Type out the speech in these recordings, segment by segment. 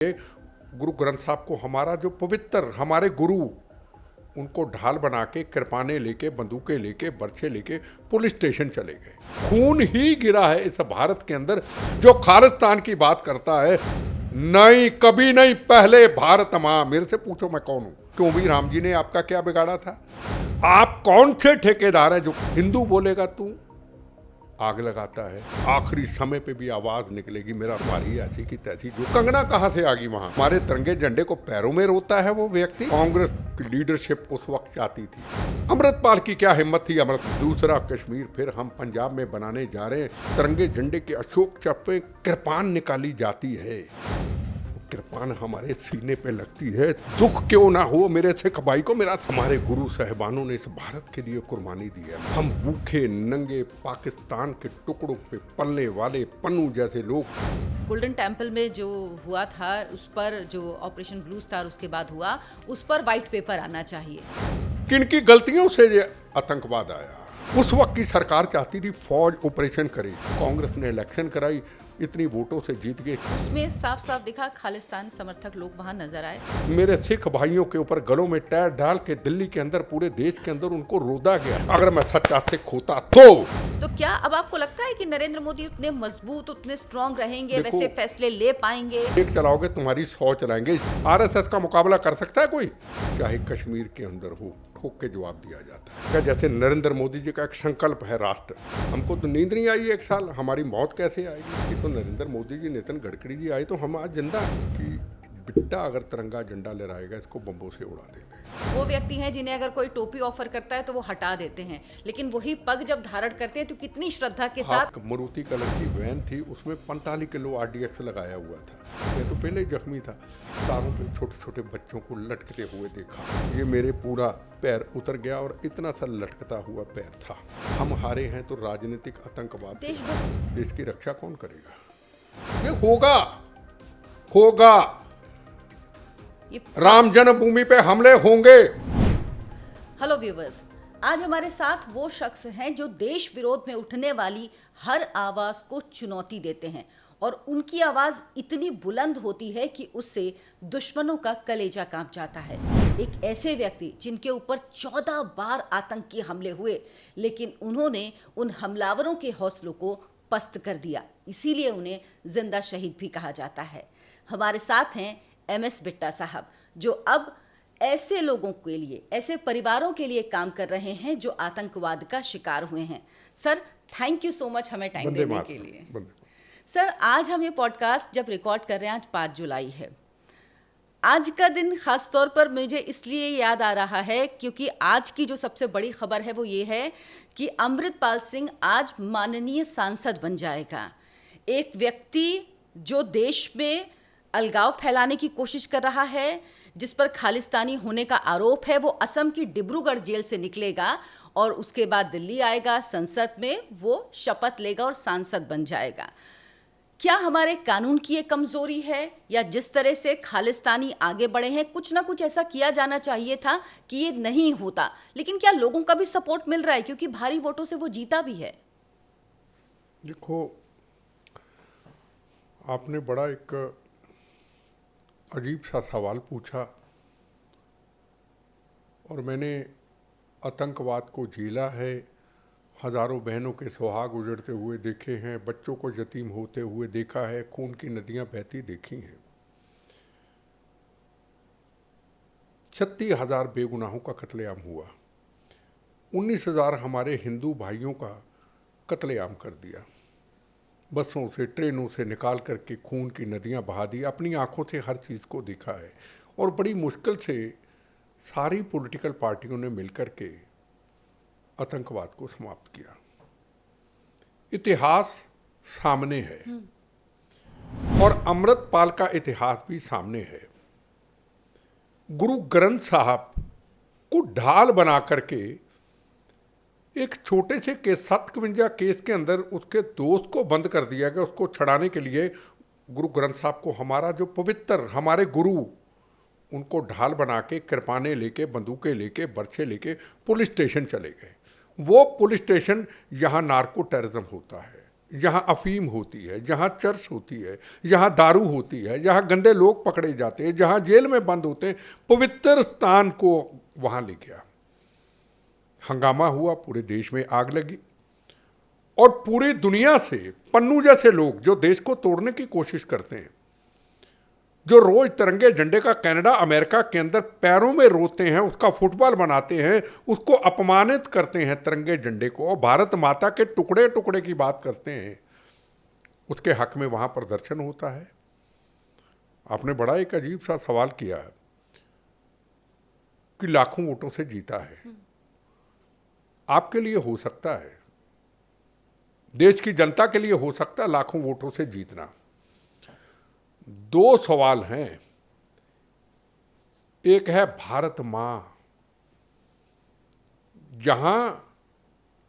गुरु ग्रंथ साहब को हमारा जो पवित्र हमारे गुरु, उनको ढाल बना के कृपाने लेके बंदूकें लेके बर्छे लेके पुलिस स्टेशन चले गए। खून ही गिरा है इस भारत के अंदर। जो खालिस्तान की बात करता है, नहीं कभी नहीं, पहले भारत माँ। मेरे से पूछो मैं कौन हूँ? क्यों भी राम जी ने आपका क्या बिगाड़ा था? आप कौन से ठेकेदार हैं जो हिंदू बोलेगा तू आग लगाता है? आखिरी समय पे भी आवाज निकलेगी मेरा तुम्हारी ऐसी की तैसी। जो कंगना कहाँ से आ गई वहां? हमारे तिरंगे झंडे को पैरों में रोता है वो व्यक्ति। कांग्रेस की लीडरशिप उस वक्त चाहती थी। अमृतपाल की क्या हिम्मत थी? अमृत दूसरा कश्मीर फिर हम पंजाब में बनाने जा रहे हैं। तिरंगे झंडे के अशोक चक्र पे कृपान निकाली जाती है। कृपान हमारे सीने पे लगती है। दुख क्यों ना हो मेरे सिख भाई को, मेरा हमारे गुरु साहिबानों ने इस भारत के लिए कुर्बानी दी है। हम भूखे नंगे पाकिस्तान के टुकड़ों पे पलने वाले पन्नू जैसे लोग। गोल्डन टेम्पल में जो हुआ था, उस पर जो ऑपरेशन ब्लू स्टार उसके बाद हुआ, उस पर व्हाइट पेपर आना चाहिए। किन की गलतियों से ये आतंकवाद आया? उस वक्त की सरकार चाहती थी फौज ऑपरेशन करे। कांग्रेस ने इलेक्शन कराई, इतनी वोटों से जीत गए। उसमें साफ साफ दिखा खालिस्तान समर्थक लोग वहां नजर आए। मेरे सिख भाइयों के ऊपर गलों में टायर डाल के दिल्ली के अंदर पूरे देश के अंदर उनको रोदा गया। अगर मैं सच्चा सिख होता तो क्या अब आपको लगता है कि नरेंद्र मोदी उतने मजबूत, उतने स्ट्रांग रहेंगे, वैसे फैसले ले पाएंगे? एक चलाओगे तुम्हारी 100 चलाएंगे। आरएसएस का मुकाबला कर सकता है कोई? चाहे कश्मीर के अंदर हो, ठोक के जवाब दिया जाता है। क्या जैसे नरेंद्र मोदी जी का एक संकल्प है राष्ट्र, हमको तो नींद नहीं आई एक साल, हमारी मौत कैसे आएगी? कि तो नरेंद्र मोदी जी, नितिन गडकरी जी आए तो हम आज जिंदा कि बिट्टा अगर तिरंगा झंडा लहराएगा इसको बम्बों से उड़ा देंगे। वो व्यक्ति हैं जिन्हें अगर कोई टोपी ऑफर करता है तो वो हटा देते हैं, लेकिन वही पग जब धारण करते हैं तो कितनी श्रद्धा के साथ। मारुति कलर की वैन थी, उसमें 45 किलो आरडीएक्स लगाया हुआ था। ये तो पहले ही जख्मी था। तारों पे छोटे छोटे बच्चों को लटकते हुए देखा। ये मेरे पूरा पैर उतर गया और इतना सा लटकता हुआ पैर था। हम हारे हैं तो राजनीतिक आतंकवाद देश की रक्षा कौन करेगा? ये होगा राम जन्मभूमि पे हमले होंगे। हेलो व्यूवर्स, आज हमारे साथ वो शख्स हैं जो देश विरोध में उठने वाली हर आवाज को चुनौती देते हैं और उनकी आवाज इतनी बुलंद होती है कि उससे दुश्मनों का कलेजा कांप जाता है। एक ऐसे व्यक्ति जिनके ऊपर 14 बार आतंकी हमले हुए, लेकिन उन्होंने उन हमलावरों के हौसलों को पस्त कर दिया, इसीलिए उन्हें जिंदा शहीद भी कहा जाता है। हमारे साथ हैं MS बिट्टा साहब, जो अब ऐसे लोगों के लिए, ऐसे परिवारों के लिए काम कर रहे हैं जो आतंकवाद का शिकार हुए हैं। Sir, thank you so much हमें टाइम देने के लिए। सर, आज हम ये पॉडकास्ट जब रिकॉर्ड कर रहे हैं, आज 5 जुलाई है। आज का दिन खास तौर पर मुझे इसलिए याद आ रहा है क्योंकि आज की जो सबसे बड़ी खबर है वो ये है कि अमृतपाल सिंह आज माननीय सांसद बन जाएगा। एक व्यक्ति जो देश में अलगाव फैलाने की कोशिश कर रहा है, जिस पर खालिस्तानी होने का आरोप है, वो असम की डिब्रूगढ़ जेल से निकलेगा और उसके बाद दिल्ली आएगा, संसद में वो शपथ लेगा और सांसद बन जाएगा। क्या हमारे कानून की ये कमजोरी है, या जिस तरह से खालिस्तानी आगे बढ़े हैं, कुछ ना कुछ ऐसा किया जाना चाहिए था कि ये नहीं होता? लेकिन क्या लोगों का भी सपोर्ट मिल रहा है, क्योंकि भारी वोटों से वो जीता भी है? देखो, आपने बड़ा एक अजीब सा सवाल पूछा और मैंने आतंकवाद को झेला है, हजारों बहनों के सुहाग उजड़ते हुए देखे हैं, बच्चों को यतीम होते हुए देखा है, खून की नदियां बहती देखी हैं। 36,000 बेगुनाहों का कत्लेआम हुआ। 19,000 हमारे हिंदू भाइयों का कत्लेआम कर दिया। बसों से, ट्रेनों से निकाल करके खून की नदियां बहा दी। अपनी आंखों से हर चीज़ को देखा है और बड़ी मुश्किल से सारी पॉलिटिकल पार्टियों ने मिलकर के आतंकवाद को समाप्त किया। इतिहास सामने है और अमृतपाल का इतिहास भी सामने है। गुरु ग्रंथ साहब को ढाल बना करके एक छोटे से केस, 57 केस के अंदर उसके दोस्त को बंद कर दिया गया। उसको छड़ाने के लिए गुरु ग्रंथ साहब को हमारा जो पवित्र हमारे गुरु, उनको ढाल बना के कृपाने लेके बंदूकें लेके बर्छे लेके पुलिस स्टेशन चले गए। वो पुलिस स्टेशन यहाँ नार्को टेररिज्म होता है। जहाँ अफीम होती है, जहाँ चर्च होती है, जहाँ दारू होती है, जहाँ गंदे लोग पकड़े जाते हैं, जहाँ जेल में बंद होते हैं, पवित्र स्थान को वहाँ ले गया। हंगामा हुआ, पूरे देश में आग लगी और पूरी दुनिया से पन्नू जैसे लोग जो देश को तोड़ने की कोशिश करते हैं, जो रोज तिरंगे झंडे का कनाडा अमेरिका के अंदर पैरों में रोते हैं, उसका फुटबॉल बनाते हैं, उसको अपमानित करते हैं तिरंगे झंडे को, और भारत माता के टुकड़े टुकड़े की बात करते हैं, उसके हक में वहां प्रदर्शन होता है। आपने बड़ा एक अजीब सा सवाल किया कि लाखों वोटों से जीता है। आपके लिए हो सकता है, देश की जनता के लिए हो सकता है लाखों वोटों से जीतना। दो सवाल हैं, एक है भारत मां, जहां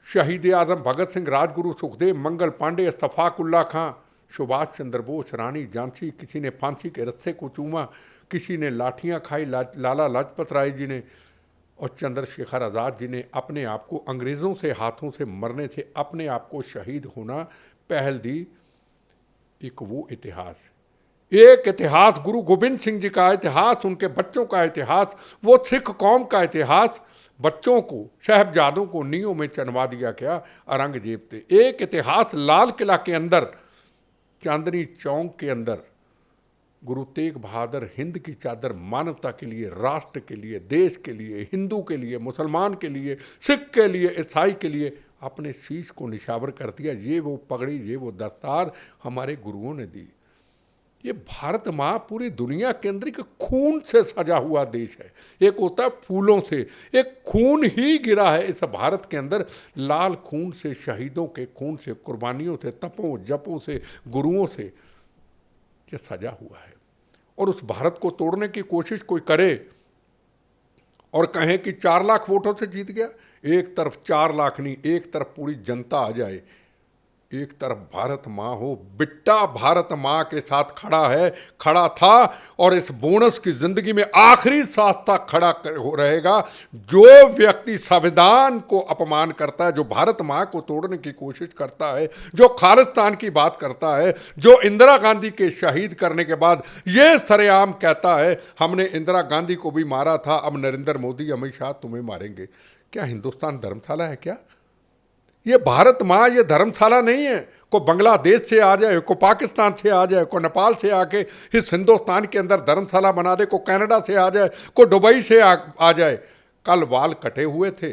शहीद आजम भगत सिंह, राजगुरु सुखदेव, मंगल पांडे, इस्तफाकुल्ला खां, सुभाष चंद्र बोस, रानी झांसी, किसी ने फांसी के रस्से को चूमा, किसी ने लाठियां खाई, लाला लाजपत राय जी ने और चंद्रशेखर आज़ाद जी ने अपने आप को अंग्रेज़ों से हाथों से मरने से अपने आप को शहीद होना पहल दी। एक वो इतिहास, एक इतिहास गुरु गोविंद सिंह जी का इतिहास, उनके बच्चों का इतिहास, वो सिख कौम का इतिहास। बच्चों को, साहबजादों को नींव में चनवा दिया गया औरंगजेब थे। एक इतिहास लाल किला के अंदर, चांदनी चौक के अंदर गुरु तेग बहादुर हिंद की चादर मानवता के लिए, राष्ट्र के लिए, देश के लिए, हिंदू के लिए, मुसलमान के लिए, सिख के लिए, ईसाई के लिए अपने शीश को निशावर कर दिया। ये वो पगड़ी, ये वो दस्तार हमारे गुरुओं ने दी। ये भारत माँ पूरी दुनिया के अंदर एक खून से सजा हुआ देश है। एक होता है फूलों से, एक खून ही गिरा है इस भारत के अंदर, लाल खून से, शहीदों के खून से, कुर्बानियों से, तपों जपों से, गुरुओं से ये सजा हुआ है। और उस भारत को तोड़ने की कोशिश कोई करे और कहे कि 4 लाख वोटों से जीत गया, एक तरफ 4 लाख नहीं, एक तरफ पूरी जनता आ जाए, एक तरफ भारत माँ हो, बिट्टा भारत माँ के साथ खड़ा था और इस बोनस की जिंदगी में आखिरी सांस तक खड़ा हो रहेगा। जो व्यक्ति संविधान को अपमान करता है, जो भारत माँ को तोड़ने की कोशिश करता है, जो खालिस्तान की बात करता है, जो इंदिरा गांधी के शहीद करने के बाद ये सरेआम कहता है हमने इंदिरा गांधी को भी मारा था, अब नरेंद्र मोदी, अमित शाह तुम्हें मारेंगे। क्या हिंदुस्तान धर्मशाला है क्या? ये भारत माँ ये धर्मशाला नहीं है। को बांग्लादेश से आ जाए, को पाकिस्तान से आ जाए, को नेपाल से आके इस हिंदुस्तान के अंदर धर्मशाला बना दे, को कनाडा से आ जाए, को दुबई से आ जाए। कल बाल कटे हुए थे,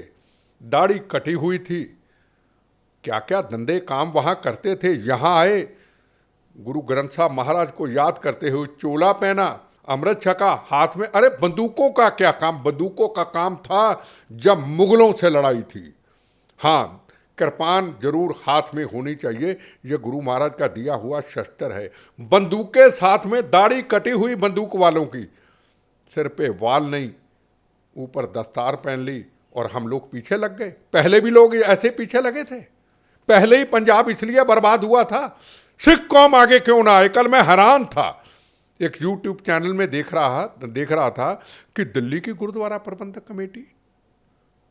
दाढ़ी कटी हुई थी, क्या क्या धंधे काम वहाँ करते थे। यहाँ आए, गुरु ग्रंथ साहब महाराज को याद करते हुए चोला पहना, अमृत छका, हाथ में, अरे बंदूकों का क्या काम? बंदूकों का काम था जब मुगलों से लड़ाई थी। हाँ, कृपान जरूर हाथ में होनी चाहिए, ये गुरु महाराज का दिया हुआ शस्त्र है। बंदूकें साथ में, दाढ़ी कटी हुई बंदूक वालों की, सिर पे वाल नहीं, ऊपर दस्तार पहन ली और हम लोग पीछे लग गए। पहले भी लोग ऐसे पीछे लगे थे, पहले ही पंजाब इसलिए बर्बाद हुआ था। सिख कौम आगे क्यों ना आए? कल मैं हैरान था, एक यूट्यूब चैनल में देख रहा था कि दिल्ली की गुरुद्वारा प्रबंधक कमेटी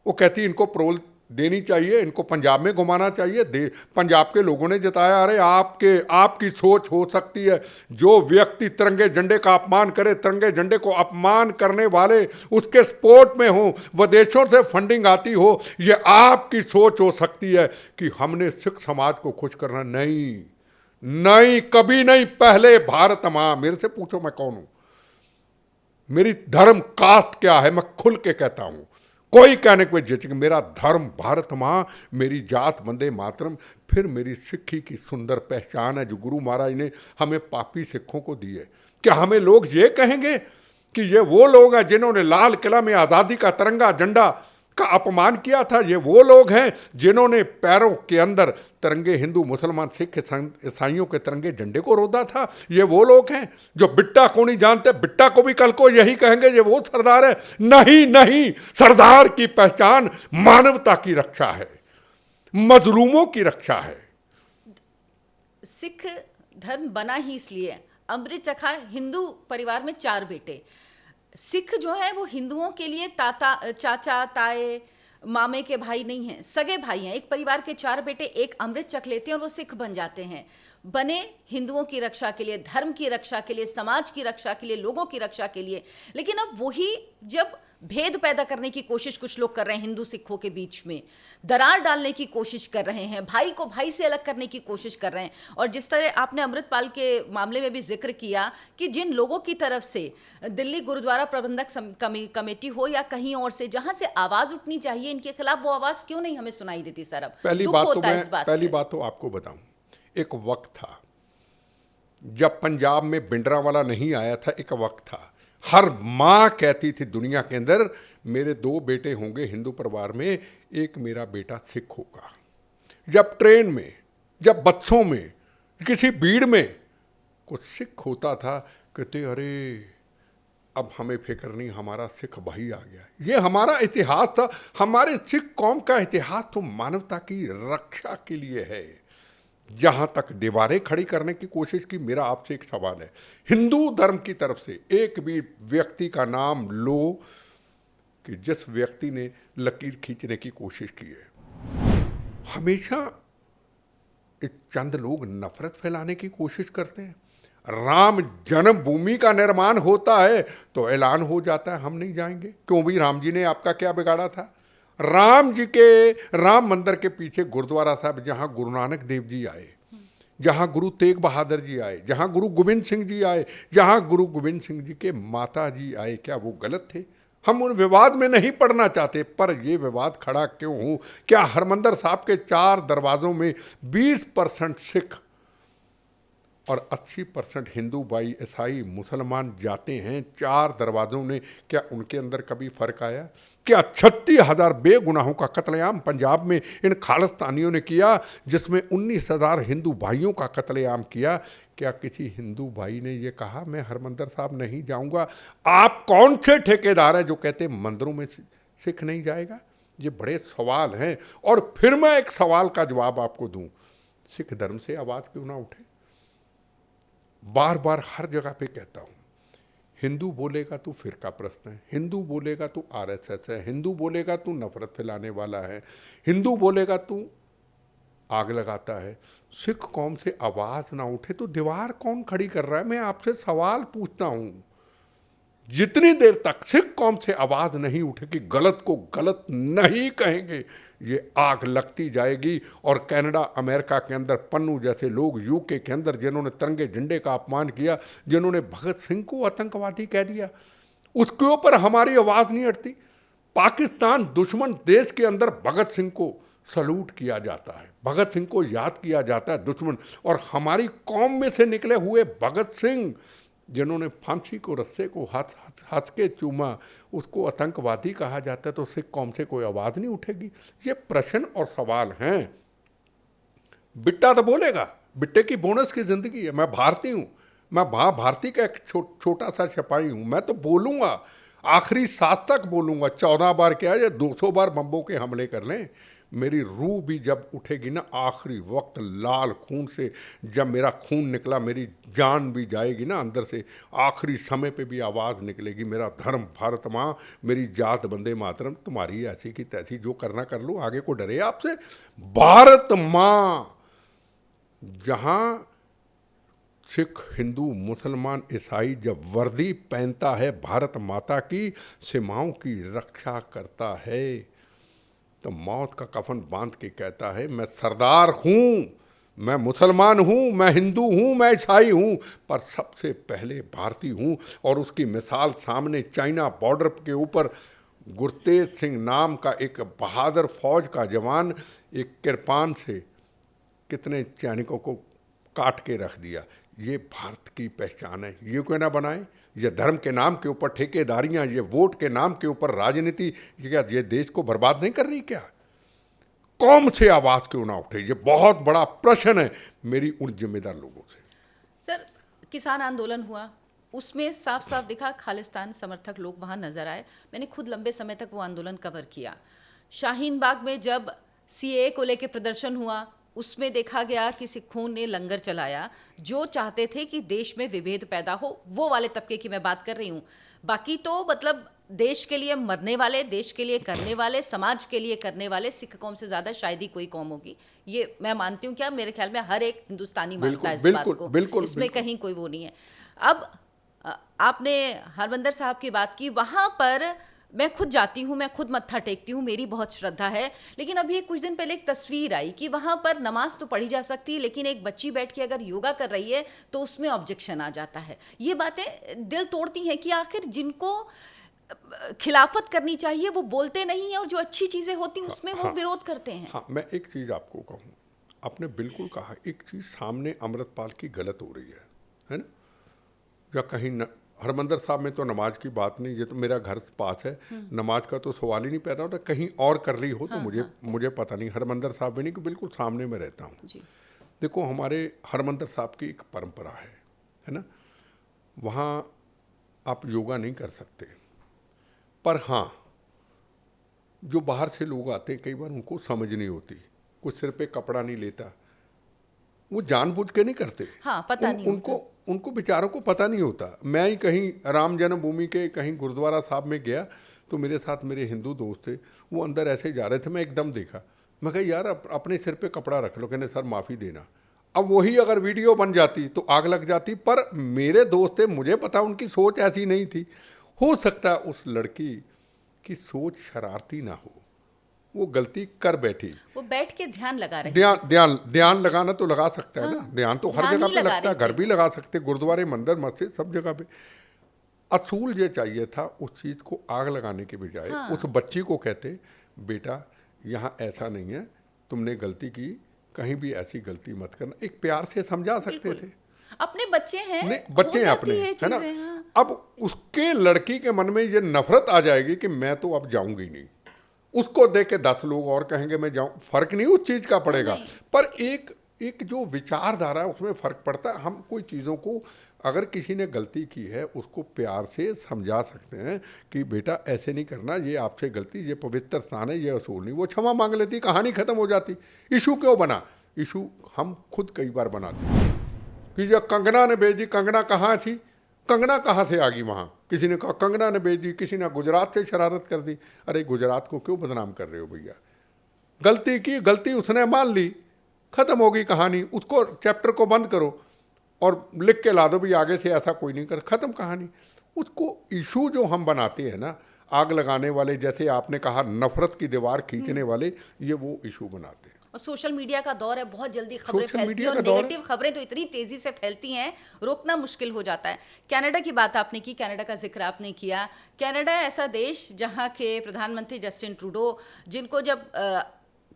वो कहती इनको प्रोल देनी चाहिए, इनको पंजाब में घुमाना चाहिए। पंजाब के लोगों ने जताया अरे आपकी सोच हो सकती है, जो व्यक्ति तिरंगे झंडे का अपमान करे, तिरंगे झंडे को अपमान करने वाले उसके सपोर्ट में हो, विदेशों से फंडिंग आती हो, ये आपकी सोच हो सकती है कि हमने सिख समाज को खुश करना। नहीं, कभी नहीं। पहले भारत माँ, मेरे से पूछो मैं कौन हूं, मेरी धर्म कास्ट क्या है, मैं खुल के कहता हूं, कोई कहने को झिझक। मेरा धर्म भारत माँ, मेरी जात वंदे मातरम, फिर मेरी सिक्खी की सुंदर पहचान है जो गुरु महाराज ने हमें पापी सिखों को दी है। क्या हमें लोग ये कहेंगे कि ये वो लोग हैं जिन्होंने लाल किला में आज़ादी का तिरंगा झंडा का अपमान किया था? ये वो लोग हैं जिन्होंने पैरों के अंदर तिरंगे, हिंदू, मुसलमान, सिख, ईसाइयों के तिरंगे झंडे को रोदा था? ये वो लोग हैं जो बिट्टा को नहीं जानते, बिट्टा को भी कल को यही कहेंगे ये वो सरदार है? नहीं, सरदार की पहचान मानवता की रक्षा है, मजलूमों की रक्षा है। सिख धर्म बना ही इसलिए। अमृत चखा हिंदू परिवार में 4 बेटे। सिख जो है वो हिंदुओं के लिए ताता, चाचा, ताए, मामे के भाई नहीं हैं, सगे भाई हैं। एक परिवार के 4 बेटे एक अमृत चख लेते हैं और वो सिख बन जाते हैं। बने हिंदुओं की रक्षा के लिए, धर्म की रक्षा के लिए, समाज की रक्षा के लिए, लोगों की रक्षा के लिए। लेकिन अब वही जब भेद पैदा करने की कोशिश कुछ लोग कर रहे हैं, हिंदू सिखों के बीच में दरार डालने की कोशिश कर रहे हैं, भाई को भाई से अलग करने की कोशिश कर रहे हैं। और जिस तरह आपने अमृतपाल के मामले में भी जिक्र किया कि जिन लोगों की तरफ से दिल्ली गुरुद्वारा प्रबंधक कमेटी हो या कहीं और से जहां से आवाज उठनी चाहिए इनके खिलाफ, वो आवाज क्यों नहीं हमें सुनाई देती सर? अब पहली बात तो आपको बताऊं, एक वक्त था जब पंजाब में भिंडरांवाला नहीं आया था, एक वक्त था हर माँ कहती थी दुनिया के अंदर, मेरे 2 बेटे होंगे हिंदू परिवार में, एक मेरा बेटा सिख होगा। जब ट्रेन में, जब बच्चों में, किसी भीड़ में कुछ सिख होता था, कहते अरे अब हमें फिक्र नहीं, हमारा सिख भाई आ गया। ये हमारा इतिहास था। हमारे सिख कौम का इतिहास तो मानवता की रक्षा के लिए है। जहां तक दीवारें खड़ी करने की कोशिश की, मेरा आपसे एक सवाल है, हिंदू धर्म की तरफ से एक भी व्यक्ति का नाम लो कि जिस व्यक्ति ने लकीर खींचने की कोशिश की है। हमेशा एक चंद लोग नफरत फैलाने की कोशिश करते हैं। राम जन्मभूमि का निर्माण होता है तो ऐलान हो जाता है हम नहीं जाएंगे। क्यों भी, राम जी ने आपका क्या बिगाड़ा था? राम जी के राम मंदिर के पीछे गुरुद्वारा साहब, जहां गुरु नानक देव जी आए, जहां गुरु तेग बहादुर जी आए, जहां गुरु गोविंद सिंह जी आए, जहां गुरु गोविंद सिंह जी के माता जी आए, क्या वो गलत थे? हम उन विवाद में नहीं पड़ना चाहते, पर ये विवाद खड़ा क्यों हो? क्या हरमंदिर साहब के 4 दरवाजों में 20% सिख और 80% हिंदू भाई, ईसाई, मुसलमान जाते हैं? 4 दरवाज़ों ने, क्या उनके अंदर कभी फ़र्क आया? क्या 36,000 बेगुनाहों का कत्लेआम पंजाब में इन खालिस्तानियों ने किया, जिसमें 19,000 हिंदू भाइयों का कत्लेआम किया? क्या किसी हिंदू भाई ने ये कहा मैं हरमंदिर साहब नहीं जाऊंगा? आप कौन से ठेकेदार हैं जो कहते मंदिरों में सिख नहीं जाएगा? ये बड़े सवाल हैं। और फिर मैं एक सवाल का जवाब आपको दूं, सिख धर्म से आवाज़ क्यों ना उठे? बार बार हर जगह पे कहता हूं, हिंदू बोलेगा तो फिरका प्रस्त है, हिंदू बोलेगा तो आरएसएस है, हिंदू बोलेगा तो नफरत फैलाने वाला है, हिंदू बोलेगा तो आग लगाता है। सिख कौम से आवाज ना उठे तो दीवार कौन खड़ी कर रहा है? मैं आपसे सवाल पूछता हूं, जितनी देर तक सिख कौम से आवाज नहीं उठेगी, गलत को गलत नहीं कहेंगे, ये आग लगती जाएगी। और कनाडा, अमेरिका के अंदर पन्नू जैसे लोग, यूके के अंदर जिन्होंने तिरंगे झंडे का अपमान किया, जिन्होंने भगत सिंह को आतंकवादी कह दिया, उसके ऊपर हमारी आवाज नहीं उठती। पाकिस्तान दुश्मन देश के अंदर भगत सिंह को सलूट किया जाता है, भगत सिंह को याद किया जाता है दुश्मन। और हमारी कौम में से निकले हुए भगत सिंह, जिन्होंने फांसी को, रस्से को हंस के चूमा, उसको आतंकवादी कहा जाता है, तो सिख कौम से कोई आवाज़ नहीं उठेगी? ये प्रश्न और सवाल हैं। बिट्टा तो बोलेगा, बिट्टे की बोनस की ज़िंदगी है। मैं भारतीय हूँ, मैं भारती का एक छोटा सा सिपाही हूँ। मैं तो बोलूँगा, आखिरी सांस तक बोलूँगा। 14 बार क्या या 200 बार बम्बों के हमले कर लें, मेरी रूह भी जब उठेगी ना आखिरी वक्त, लाल खून से जब मेरा खून निकला, मेरी जान भी जाएगी ना अंदर से, आखिरी समय पे भी आवाज़ निकलेगी, मेरा धर्म भारत माँ, मेरी जात वंदे मातरम, तुम्हारी ऐसी की तैसी, जो करना कर लो, आगे को डरे आपसे। भारत माँ, जहाँ सिख, हिंदू, मुसलमान, ईसाई जब वर्दी पहनता है भारत माता की, सीमाओं की रक्षा करता है, तो मौत का कफन बांध के कहता है मैं सरदार हूँ, मैं मुसलमान हूँ, मैं हिंदू हूँ, मैं ईसाई हूँ, पर सबसे पहले भारतीय हूँ। और उसकी मिसाल सामने चाइना बॉर्डर के ऊपर गुरतेज सिंह नाम का एक बहादुर फौज का जवान एक कृपान से कितने सैनिकों को काट के रख दिया। ये भारत की पहचान है। ये क्यों ना बनाए? ये धर्म के नाम के ऊपर ठेकेदारियां, ये वोट के नाम के ऊपर राजनीति, क्या ये देश को बर्बाद नहीं कर रही? क्या कौम से आवाज क्यों ना उठे? ये बहुत बड़ा प्रश्न है मेरी उन जिम्मेदार लोगों से। सर, किसान आंदोलन हुआ, उसमें साफ साफ दिखा खालिस्तान समर्थक लोग वहां नजर आए। मैंने खुद लंबे समय तक वो आंदोलन कवर किया। शाहीन बाग में जब सीए को लेकर प्रदर्शन हुआ, उसमें देखा गया कि सिखों ने लंगर चलाया, जो चाहते थे कि देश में विभेद पैदा हो, वो वाले तबके की मैं बात कर रही हूँ। बाकी तो मतलब देश के लिए मरने वाले, देश के लिए करने वाले, समाज के लिए करने वाले सिख कौम से ज्यादा शायद ही कोई कौम होगी। ये मैं मानती हूँ, क्या मेरे ख्याल में हर एक हिंदुस्तानी मानता है इस बात को, बिल्कुल, इसमें बिल्कुल। कहीं कोई वो नहीं है। अब आपने हरमंदर साहब की बात की, वहां पर मैं खुद जाती हूँ, मैं खुद मत्था टेकती हूँ, मेरी बहुत श्रद्धा है। लेकिन अभी कुछ दिन पहले एक तस्वीर आई कि वहां पर नमाज तो पढ़ी जा सकती है, लेकिन एक बच्ची बैठ के अगर योगा कर रही है तो उसमें ऑब्जेक्शन आ जाता है। ये बातें दिल तोड़ती हैं कि आखिर जिनको खिलाफत करनी चाहिए वो बोलते नहीं है, और जो अच्छी चीजें होती हैं उसमें वो विरोध करते हैं। हाँ, मैं एक चीज़ आपको कहूँ, आपने बिल्कुल कहा, एक चीज़ सामने अमृतपाल की गलत हो रही है ना? या कहीं हरमंदर साहब में तो नमाज की बात नहीं, ये तो मेरा घर पास है, नमाज का तो सवाल ही नहीं पैदा होता। कहीं और कर रही हो तो मुझे पता नहीं, हरमंदर साहब में नहीं, कि बिल्कुल सामने में रहता हूँ। देखो, हमारे हरमंदर साहब की एक परंपरा है ना? वहाँ आप योगा नहीं कर सकते, पर हाँ, जो बाहर से लोग आते हैं, कई बार उनको समझ नहीं होती, कुछ सिर पे कपड़ा नहीं लेता, वो जानबूझ के नहीं करते। हाँ, पता नहीं उनको बेचारों को पता नहीं होता। मैं ही कहीं राम जन्मभूमि के कहीं गुरुद्वारा साहब में गया, तो मेरे साथ मेरे हिंदू दोस्त थे, वो अंदर ऐसे जा रहे थे, मैं एकदम देखा, मैं कहा यार अपने सिर पे कपड़ा रख लो। कहने सर माफ़ी देना। अब वही अगर वीडियो बन जाती तो आग लग जाती, पर मेरे दोस्त थे, मुझे पता उनकी सोच ऐसी नहीं थी। हो सकता है उस लड़की की सोच शरारती ना हो, वो गलती कर बैठी, वो बैठ के ध्यान लगा रहे ध्यान लगाना तो लगा सकता है ना, ध्यान तो हर ध्यान जगह ही पे लगा लगता है, रहे घर भी लगा सकते, गुरुद्वारे, मंदिर, मस्जिद, सब जगह पे। असूल ये चाहिए था, उस चीज़ को आग लगाने के बजाय उस बच्ची को कहते, बेटा यहाँ ऐसा नहीं है, तुमने गलती की, कहीं भी ऐसी गलती मत करना। एक प्यार से समझा सकते थे। अपने बच्चे हैं, बच्चे हैं अपने, है ना? अब उसके लड़की के मन में ये नफरत आ जाएगी कि मैं तो अब जाऊंगी नहीं, उसको देख के 10 लोग और कहेंगे मैं जाऊं, फर्क नहीं उस चीज का पड़ेगा, पर एक जो विचारधारा है उसमें फर्क पड़ता है। हम कोई चीज़ों को, अगर किसी ने गलती की है, उसको प्यार से समझा सकते हैं कि बेटा ऐसे नहीं करना, ये आपसे गलती, ये पवित्र स्थान है, ये असूल नहीं, वो क्षमा मांग लेती, कहानी खत्म हो जाती। इशू क्यों बना? इशू हम खुद कई बार बनाते हैं कि जब कंगना ने भेज दी, कंगना कहाँ थी, कंगना कहाँ से आ गई वहाँ? किसी ने कहा कंगना ने भेज दी, किसी ने गुजरात से शरारत कर दी। अरे गुजरात को क्यों बदनाम कर रहे हो भैया? गलती की, गलती उसने मान ली, खत्म हो गई कहानी। उसको चैप्टर को बंद करो और लिख के ला दो भी आगे से ऐसा कोई नहीं कर, खत्म कहानी। उसको इशू जो हम बनाते हैं ना, आग लगाने वाले, जैसे आपने कहा नफरत की दीवार खींचने वाले, ये वो इशू बनाते हैं। और सोशल मीडिया का दौर है, बहुत जल्दी खबरें फैलती हैं, और नेगेटिव खबरें तो इतनी तेजी से फैलती हैं, रोकना मुश्किल हो जाता है। कनाडा की बात आपने की, कनाडा का जिक्र आपने किया। कनाडा ऐसा देश जहां के प्रधानमंत्री जस्टिन ट्रूडो, जिनको जब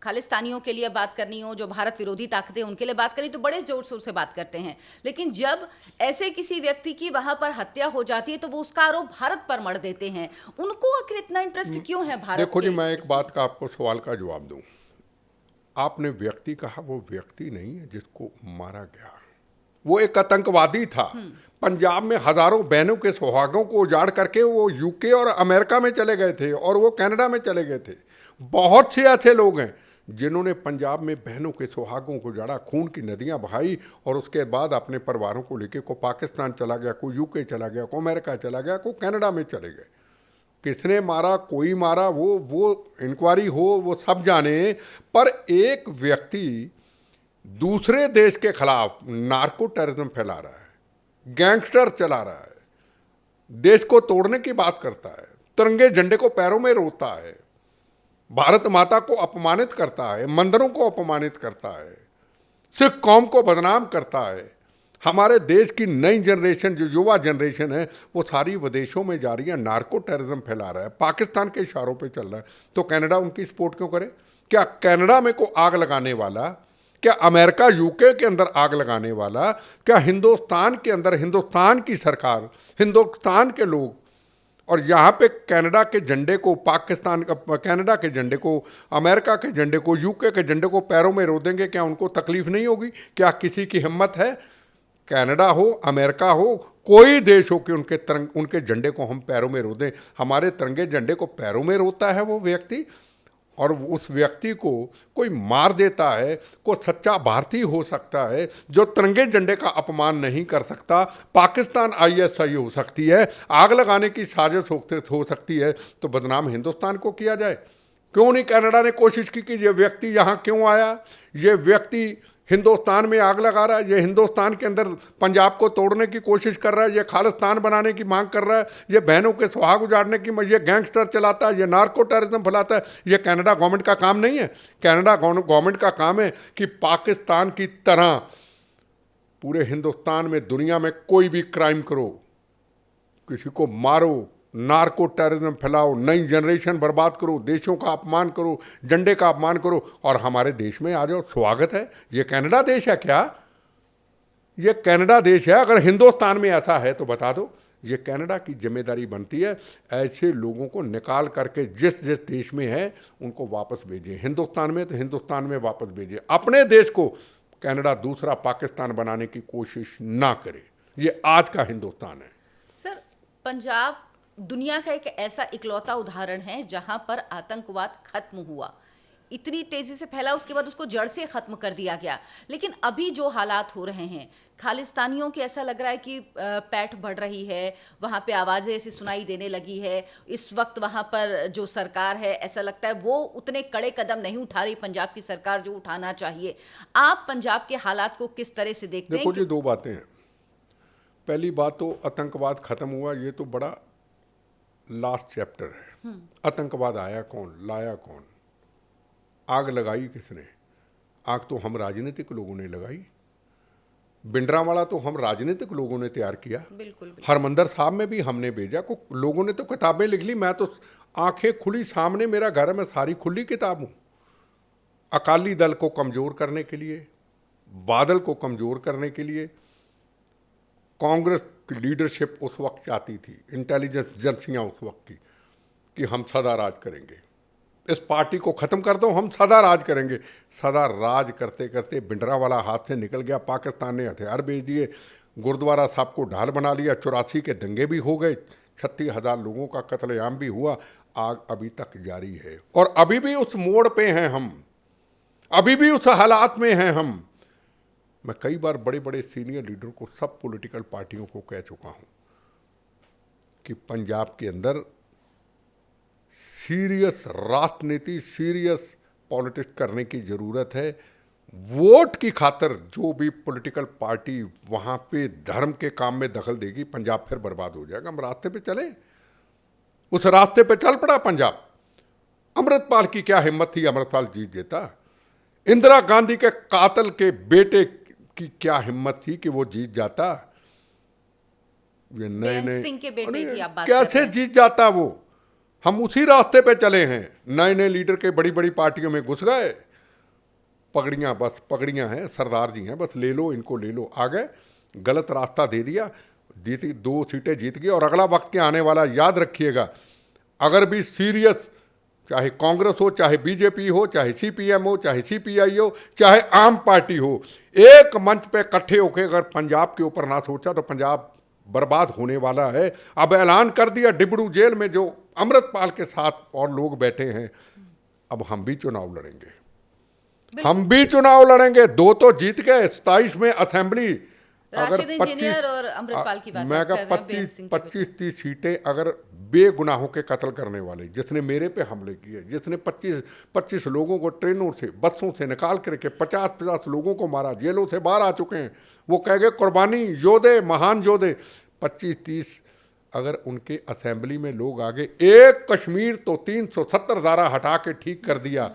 खालिस्तानियों के लिए बात करनी हो, जो भारत विरोधी ताकतें उनके लिए बात करनी, तो बड़े जोर शोर से बात करते हैं, लेकिन जब ऐसे किसी व्यक्ति की वहां पर हत्या हो जाती है तो वो उसका आरोप भारत पर मढ़ देते हैं। उनको आखिर इतना इंटरेस्ट क्यों है भारत? देखो जी, मैं एक बात का आपको सवाल का जवाब दूं। आपने व्यक्ति कहा, वो व्यक्ति नहीं है जिसको मारा गया, वो एक आतंकवादी था। पंजाब में हजारों बहनों के सुहागों को उजाड़ करके वो यूके और अमेरिका में चले गए थे, और वो कनाडा में चले गए थे। बहुत से ऐसे लोग हैं जिन्होंने पंजाब में बहनों के सुहागों को उजाड़ा, खून की नदियां बहाई, और उसके बाद अपने परिवारों को लेके को पाकिस्तान चला गया, को यूके चला गया, को अमेरिका चला गया, को कनाडा में चले गए। किसने मारा, कोई मारा, वो इंक्वायरी हो, वो सब जाने, पर एक व्यक्ति दूसरे देश के खिलाफ नार्को टेररिज्म फैला रहा है, गैंगस्टर चला रहा है, देश को तोड़ने की बात करता है, तिरंगे झंडे को पैरों में रोता है, भारत माता को अपमानित करता है, मंदिरों को अपमानित करता है, सिख कौम को बदनाम करता है। हमारे देश की नई जनरेशन, जो युवा जनरेशन है, वो सारी विदेशों में जा रही है, नार्को टेररिज्म फैला रहा है, पाकिस्तान के इशारों पे चल रहा है। तो कनाडा उनकी सपोर्ट क्यों करे? क्या कनाडा में को आग लगाने वाला, क्या अमेरिका यूके के अंदर आग लगाने वाला, क्या हिंदुस्तान के अंदर हिंदुस्तान की सरकार, हिंदुस्तान के लोग, और यहाँ पे कनाडा के झंडे को, पाकिस्तान का, कनाडा के झंडे को, अमेरिका के झंडे को, यूके के झंडे को पैरों में रो देंगे? क्या उनको तकलीफ नहीं होगी? क्या किसी की हिम्मत है? कनाडा हो, अमेरिका हो, कोई देश हो कि उनके झंडे को हम पैरों में रो दें? हमारे तिरंगे झंडे को पैरों में रोता है वो व्यक्ति, और उस व्यक्ति को कोई मार देता है, कोई सच्चा भारतीय हो सकता है जो तिरंगे झंडे का अपमान नहीं कर सकता, पाकिस्तान आईएसआई हो सकती है, आग लगाने की साजिश हो सकती है, तो बदनाम हिंदुस्तान को किया जाए? क्यों नहीं कनाडा ने कोशिश की कि ये व्यक्ति यहाँ क्यों आया, ये व्यक्ति हिंदुस्तान में आग लगा रहा है, ये हिंदुस्तान के अंदर पंजाब को तोड़ने की कोशिश कर रहा है, ये खालिस्तान बनाने की मांग कर रहा है, ये बहनों के सुहाग उजाड़ने की, ये गैंगस्टर चलाता है, ये नार्को टेररिज्म फैलाता है। ये कनाडा गवर्नमेंट का काम नहीं है। कनाडा गवर्नमेंट का काम है कि पाकिस्तान की तरह पूरे हिंदुस्तान में, दुनिया में कोई भी क्राइम करो, किसी को मारो, नार्को टेररिज्म फैलाओ, नई जनरेशन बर्बाद करो, देशों का अपमान करो, झंडे का अपमान करो, और हमारे देश में आ जाओ, स्वागत है। ये कनाडा देश है क्या? ये कनाडा देश है? अगर हिंदुस्तान में ऐसा है तो बता दो। ये कनाडा की जिम्मेदारी बनती है ऐसे लोगों को निकाल करके जिस जिस देश में है उनको वापस भेजिए। हिंदुस्तान में तो हिंदुस्तान में वापस भेजिए। अपने देश को कनाडा दूसरा पाकिस्तान बनाने की कोशिश ना करे। ये आज का हिंदुस्तान है। सर, पंजाब दुनिया का एक ऐसा इकलौता उदाहरण है जहां पर आतंकवाद खत्म हुआ, इतनी तेजी से फैला, उसके बाद उसको जड़ से खत्म कर दिया गया। लेकिन अभी जो हालात हो रहे हैं, खालिस्तानियों के ऐसा लग रहा है कि पैठ बढ़ रही है, वहां पे आवाजें ऐसी सुनाई देने लगी है। इस वक्त वहां पर जो सरकार है, ऐसा लगता है वो उतने कड़े कदम नहीं उठा रही पंजाब की सरकार जो उठाना चाहिए। आप पंजाब के हालात को किस तरह से देखते हैं? देखो जी, दो बातें हैं। पहली बात तो आतंकवाद खत्म हुआ, ये तो बड़ा लास्ट चैप्टर है। आतंकवाद आया कौन, लाया कौन, आग लगाई किसने? आग तो हम राजनीतिक लोगों ने लगाई। भिंडरांवाला तो हम राजनीतिक लोगों ने तैयार किया। बिल्कुल। हरमंदर साहब में भी हमने भेजा। को लोगों ने तो किताबें लिख ली, मैं तो आंखें खुली, सामने मेरा घर है, मैं सारी खुली किताब हूँ। अकाली दल को कमज़ोर करने के लिए, बादल को कमज़ोर करने के लिए कांग्रेस की लीडरशिप उस वक्त चाहती थी, इंटेलिजेंस एजेंसियाँ उस वक्त की, कि हम सदा राज करेंगे, इस पार्टी को ख़त्म कर दो, हम सदा राज करेंगे। सदा राज करते करते भिंडरांवाला हाथ से निकल गया। पाकिस्तान ने हथियार भेज दिए, गुरुद्वारा साहब को ढाल बना लिया, 84 के दंगे भी हो गए, 36,000 लोगों का कत्लेआम भी हुआ। आग अभी तक जारी है और अभी भी उस मोड़ पे हैं हम, अभी भी उस हालात में हैं हम। मैं कई बार बड़े बड़े सीनियर लीडर को, सब पॉलिटिकल पार्टियों को कह चुका हूं कि पंजाब के अंदर सीरियस राजनीति, सीरियस पॉलिटिक्स करने की ज़रूरत है। वोट की खातर जो भी पॉलिटिकल पार्टी वहाँ पे धर्म के काम में दखल देगी, पंजाब फिर बर्बाद हो जाएगा। हम रास्ते पे चले, उस रास्ते पे चल पड़ा पंजाब। अमृतपाल की क्या हिम्मत थी, अमृतपाल जीत देता। इंदिरा गांधी के कातल के बेटे की क्या हिम्मत थी कि वो जीत जाता। ये नए सिंह के बेटे की आप बात कर कैसे रहे हैं। जीत जाता वो? हम उसी रास्ते पे चले हैं। नए नए लीडर के बड़ी बड़ी पार्टियों में घुस गए। पगड़ियाँ, बस पगड़ियाँ हैं, सरदार जी हैं, बस ले लो इनको, ले लो। आ गए, गलत रास्ता दे दिया, जीती, 2 सीटें जीत गई। और अगला वक्त के आने वाला याद रखिएगा, अगर भी सीरियस, चाहे कांग्रेस हो, चाहे बीजेपी हो, चाहे सीपीएम हो, चाहे सीपीआई हो, चाहे आम पार्टी हो, एक मंच पे इकट्ठे होकर अगर पंजाब के ऊपर ना सोचा तो पंजाब बर्बाद होने वाला है। अब ऐलान कर दिया, डिब्रू जेल में जो अमृतपाल के साथ और लोग बैठे हैं, अब हम भी चुनाव लड़ेंगे, हम भी चुनाव लड़ेंगे। 2 तो जीत गए, 27 में असेंबली, अगर 25 और अमृतपाल की बात मैं कर रहे हैं, 25-30 सीटें अगर बेगुनाहों के कत्ल करने वाले, जिसने मेरे पे हमले किए, जिसने 25 लोगों को ट्रेनों से, बसों से निकाल करके 50 लोगों को मारा, जेलों से बाहर आ चुके हैं, वो कह गए कुर्बानी योद्धे, महान योद्धे। 25-30 अगर उनके असेंबली में लोग आगे, एक कश्मीर तो 370 धारा हटा के ठीक कर दिया,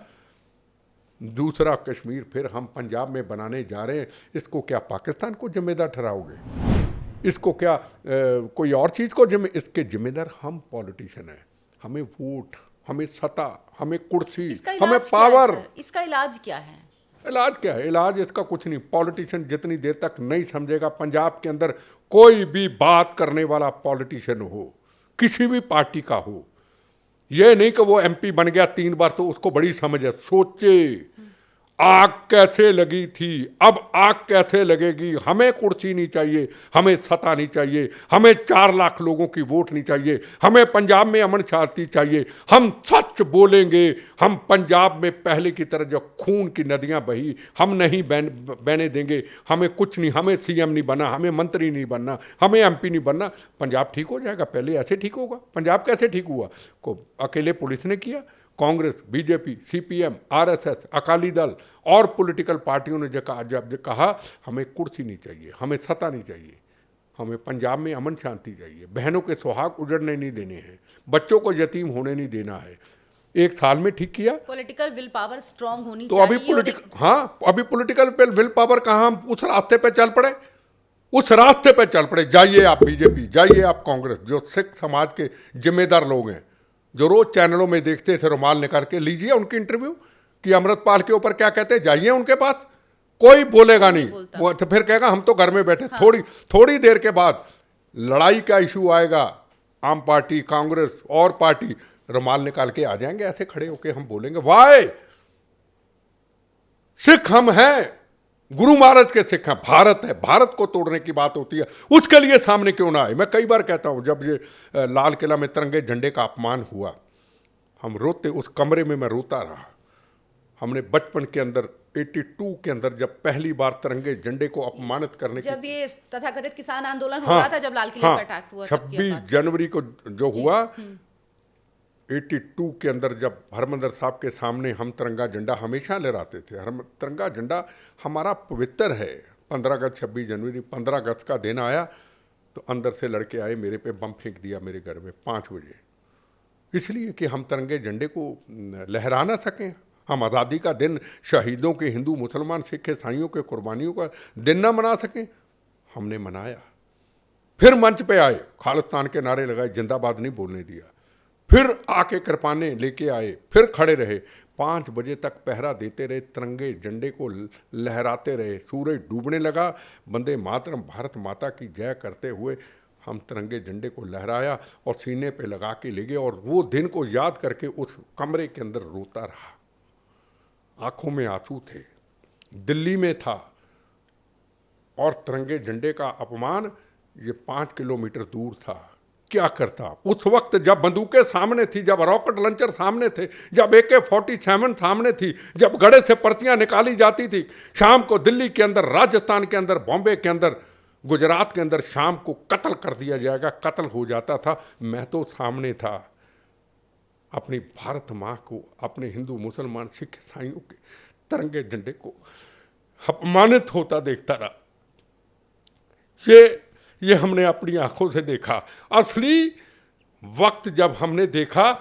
दूसरा कश्मीर फिर हम पंजाब में बनाने जा रहे हैं। इसको क्या पाकिस्तान को जिम्मेदार ठहराओगे? इसको क्या कोई और चीज़ को इसके जिम्मेदार हम पॉलिटिशियन हैं। हमें वोट, हमें सत्ता, हमें कुर्सी, हमें पावर। इसका इलाज क्या है? इलाज क्या है? इलाज इसका कुछ नहीं। पॉलिटिशियन जितनी देर तक नहीं समझेगा, पंजाब के अंदर कोई भी बात करने वाला पॉलिटिशियन हो, किसी भी पार्टी का हो, ये नहीं कि वो एमपी बन गया 3 बार तो उसको बड़ी समझ है। सोचे आग कैसे लगी थी, अब आग कैसे लगेगी। हमें कुर्सी नहीं चाहिए, हमें सत्ता नहीं चाहिए, हमें 4 लाख लोगों की वोट नहीं चाहिए, हमें पंजाब में अमन शांति चाहिए। हम सच बोलेंगे, हम पंजाब में पहले की तरह जो खून की नदियां बही हम नहीं बहने देंगे। हमें कुछ नहीं, हमें सीएम नहीं बनना, हमें मंत्री नहीं बनना, हमें एमपी नहीं बनना। पंजाब ठीक हो जाएगा, पहले ऐसे ठीक होगा। पंजाब कैसे ठीक हुआ? को अकेले पुलिस ने किया? Congress, BJP, CPM, RSS, Akali Dal और पॉलिटिकल पार्टियों ने जब कहा हमें कुर्सी नहीं चाहिए, हमें सत्ता नहीं चाहिए, हमें पंजाब में अमन शांति चाहिए, बहनों के सुहाग उजड़ने नहीं देने हैं, बच्चों को यतीम होने नहीं देना है। 1 साल में ठीक किया। पॉलिटिकल विल पावर स्ट्रांग होनी तो चाहिए। अभी पॉलिटिकल विल पावर कहाँ, हम उस रास्ते पे चल पड़े, उस रास्ते पे चल पड़े। जाइए आप बीजेपी, जाइए आप कांग्रेस, जो सिख समाज के जिम्मेदार लोग हैं, जो रोज चैनलों में देखते थे, रुमाल निकाल के लीजिए उनकी इंटरव्यू कि अमृतपाल के ऊपर क्या कहते हैं, जाइए उनके पास, कोई बोलेगा नहीं। वो तो फिर कहेगा हम तो घर में बैठे। हाँ। थोड़ी देर के बाद लड़ाई का इशू आएगा, आम पार्टी, कांग्रेस और पार्टी रुमाल निकाल के आ जाएंगे, ऐसे खड़े होके हम बोलेंगे वाय सिख हम हैं, गुरु महाराज के सिख हैं, भारत है, भारत को तोड़ने की बात होती है, उसके लिए सामने क्यों ना आए। मैं कई बार कहता हूं, जब ये लाल किला में तिरंगे झंडे का अपमान हुआ, हम रोते, उस कमरे में मैं रोता रहा। हमने बचपन के अंदर 82 के अंदर जब पहली बार तिरंगे झंडे को अपमानित करने जब ये तथाकथित किसान आंदोलन हो रहा था, जब लाल किले पर अटैक हुआ, 26 जनवरी को जो हुआ 82 के अंदर, जब हरमंदिर साहब के सामने हम तिरंगा झंडा हमेशा लहराते थे। तिरंगा झंडा हमारा पवित्र है। 15 अगस्त, 26 जनवरी, 15 अगस्त का दिन आया तो अंदर से लड़के आए, मेरे पे बम फेंक दिया मेरे घर में 5 बजे, इसलिए कि हम तिरंगे झंडे को लहरा ना सकें। हम आज़ादी का दिन, शहीदों के, हिंदू मुसलमान सिख ईसाइयों के कुर्बानियों का दिन ना मना सकें। हमने मनाया। फिर मंच पे आए, खालिस्तान के नारे लगाए, जिंदाबाद नहीं बोलने दिया। फिर आके कृपाने लेके आए, फिर खड़े रहे, 5 बजे तक पहरा देते रहे, तिरंगे झंडे को लहराते रहे। सूरज डूबने लगा, वंदे मातरम, भारत माता की जय करते हुए हम तिरंगे झंडे को लहराया और सीने पे लगा के ले गए। और वो दिन को याद करके उस कमरे के अंदर रोता रहा, आंखों में आंसू थे। दिल्ली में था और तिरंगे झंडे का अपमान ये 5 किलोमीटर दूर था। क्या करता उस वक्त, जब बंदूकें सामने थी, जब रॉकेट लॉन्चर सामने थे, जब AK-47 सामने थी, जब गड़े से पर्चियां निकाली जाती थी। शाम को दिल्ली के अंदर, राजस्थान के अंदर, बॉम्बे के अंदर, गुजरात के अंदर शाम को कत्ल कर दिया जाएगा, कत्ल हो जाता था। मैं तो सामने था, अपनी भारत माँ को, अपने हिंदू मुसलमान सिख ईसाइयों के तिरंगे झंडे को अपमानित होता देखता रहा। ये हमने अपनी आंखों से देखा। असली वक्त जब हमने देखा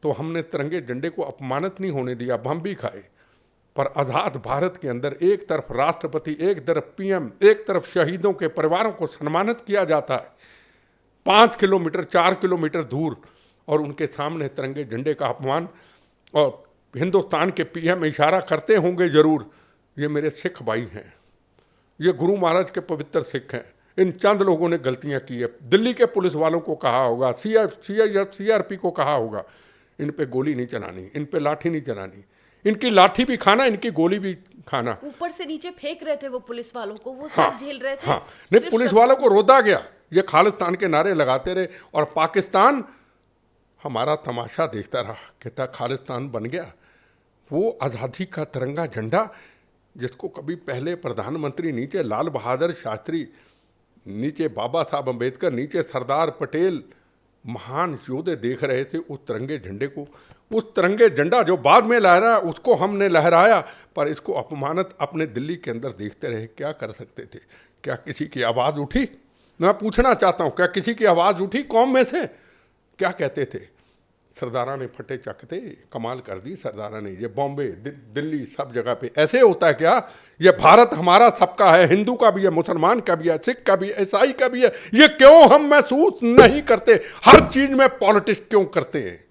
तो हमने तिरंगे झंडे को अपमानित नहीं होने दिया, बम भी खाए। पर आज़ाद भारत के अंदर एक तरफ राष्ट्रपति, एक तरफ PM, एक तरफ शहीदों के परिवारों को सम्मानित किया जाता है 5 किलोमीटर 4 किलोमीटर दूर, और उनके सामने तिरंगे झंडे का अपमान। और हिंदुस्तान के PM इशारा करते होंगे जरूर, ये मेरे सिख भाई हैं, ये गुरु महाराज के पवित्र सिख हैं। इन चंद लोगों ने गलतियां की है। दिल्ली के पुलिस वालों को कहा होगा, CRP को कहा होगा, इन पे गोली नहीं चलानी, इन पे लाठी नहीं चलानी, इनकी लाठी भी खाना, इनकी गोली भी खाना। ऊपर से नीचे फेंक रहे थे वो पुलिस वालों को, वो सब झेल रहे थे। हाँ, नहीं, पुलिस वालों को रोदा गया, ये खालिस्तान के नारे लगाते रहे और पाकिस्तान हमारा तमाशा देखता रहा। कहता खालिस्तान बन गया। वो आज़ादी का तिरंगा झंडा, जिसको कभी पहले प्रधानमंत्री, नीचे लाल बहादुर शास्त्री, नीचे बाबा साहब अम्बेडकर, नीचे सरदार पटेल, महान योद्धे देख रहे थे उस तिरंगे झंडे को। उस तिरंगे झंडा जो बाद में लहराया, उसको हमने लहराया, पर इसको अपमानित अपने दिल्ली के अंदर देखते रहे। क्या कर सकते थे? क्या किसी की आवाज़ उठी? मैं पूछना चाहता हूँ, क्या किसी की आवाज़ उठी कौम में से? क्या कहते थे? सरदारा ने फटे चकते कमाल कर दी सरदारा ने। ये बॉम्बे, दिल्ली, सब जगह पे ऐसे होता है क्या? ये भारत हमारा सबका है, हिंदू का भी है, मुसलमान का भी है, सिख का भी है, ईसाई का भी है। ये क्यों हम महसूस नहीं करते? हर चीज में पॉलिटिक्स क्यों करते हैं?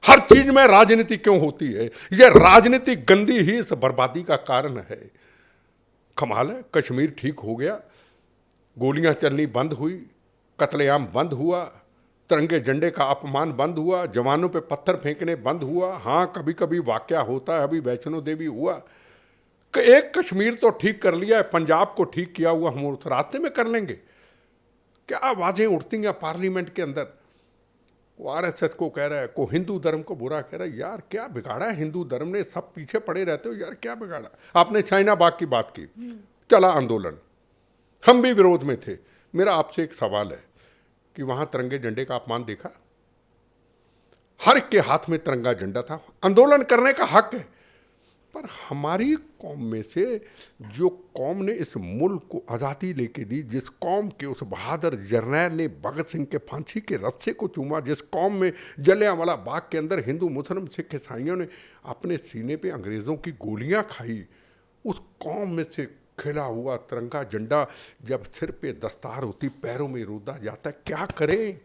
हर चीज में राजनीति क्यों होती है? ये राजनीति गंदी ही इस बर्बादी का कारण है। कमाल है, कश्मीर ठीक हो गया, गोलियां चलनी बंद हुई, कत्लेआम बंद हुआ, तिरंगे झंडे का अपमान बंद हुआ, जवानों पे पत्थर फेंकने बंद हुआ। हाँ, कभी कभी वाकया होता है, अभी वैष्णो देवी हुआ। एक कश्मीर तो ठीक कर लिया है, पंजाब को ठीक किया हुआ, हम उस रास्ते में कर लेंगे। क्या आवाजें उठती हैं पार्लियामेंट के अंदर, वो आरएसएस को कह रहा है, को हिंदू धर्म को बुरा कह रहा है। यार क्या बिगाड़ा है हिंदू धर्म ने, सब पीछे पड़े रहते हो यार, क्या बिगाड़ा। आपने चाइना बाग की बात की, चला आंदोलन, हम भी विरोध में थे। मेरा आपसे एक सवाल है कि वहां तिरंगे झंडे का अपमान देखा? हर एक के हाथ में तिरंगा झंडा था, आंदोलन करने का हक है। पर हमारी कौम में से जो कौम ने इस मुल्क को आज़ादी लेके दी, जिस कौम के उस बहादुर जर्नैल ने भगत सिंह के फांसी के रस्से को चूमा, जिस कौम में जलियांवाला बाग के अंदर हिंदू मुस्लिम सिख ईसाइयों ने अपने सीने पे अंग्रेज़ों की गोलियां खाई, उस कौम में से खिला हुआ तिरंगा झंडा जब सिर पे दस्तार होती, पैरों में रोदा जाता है, क्या करें?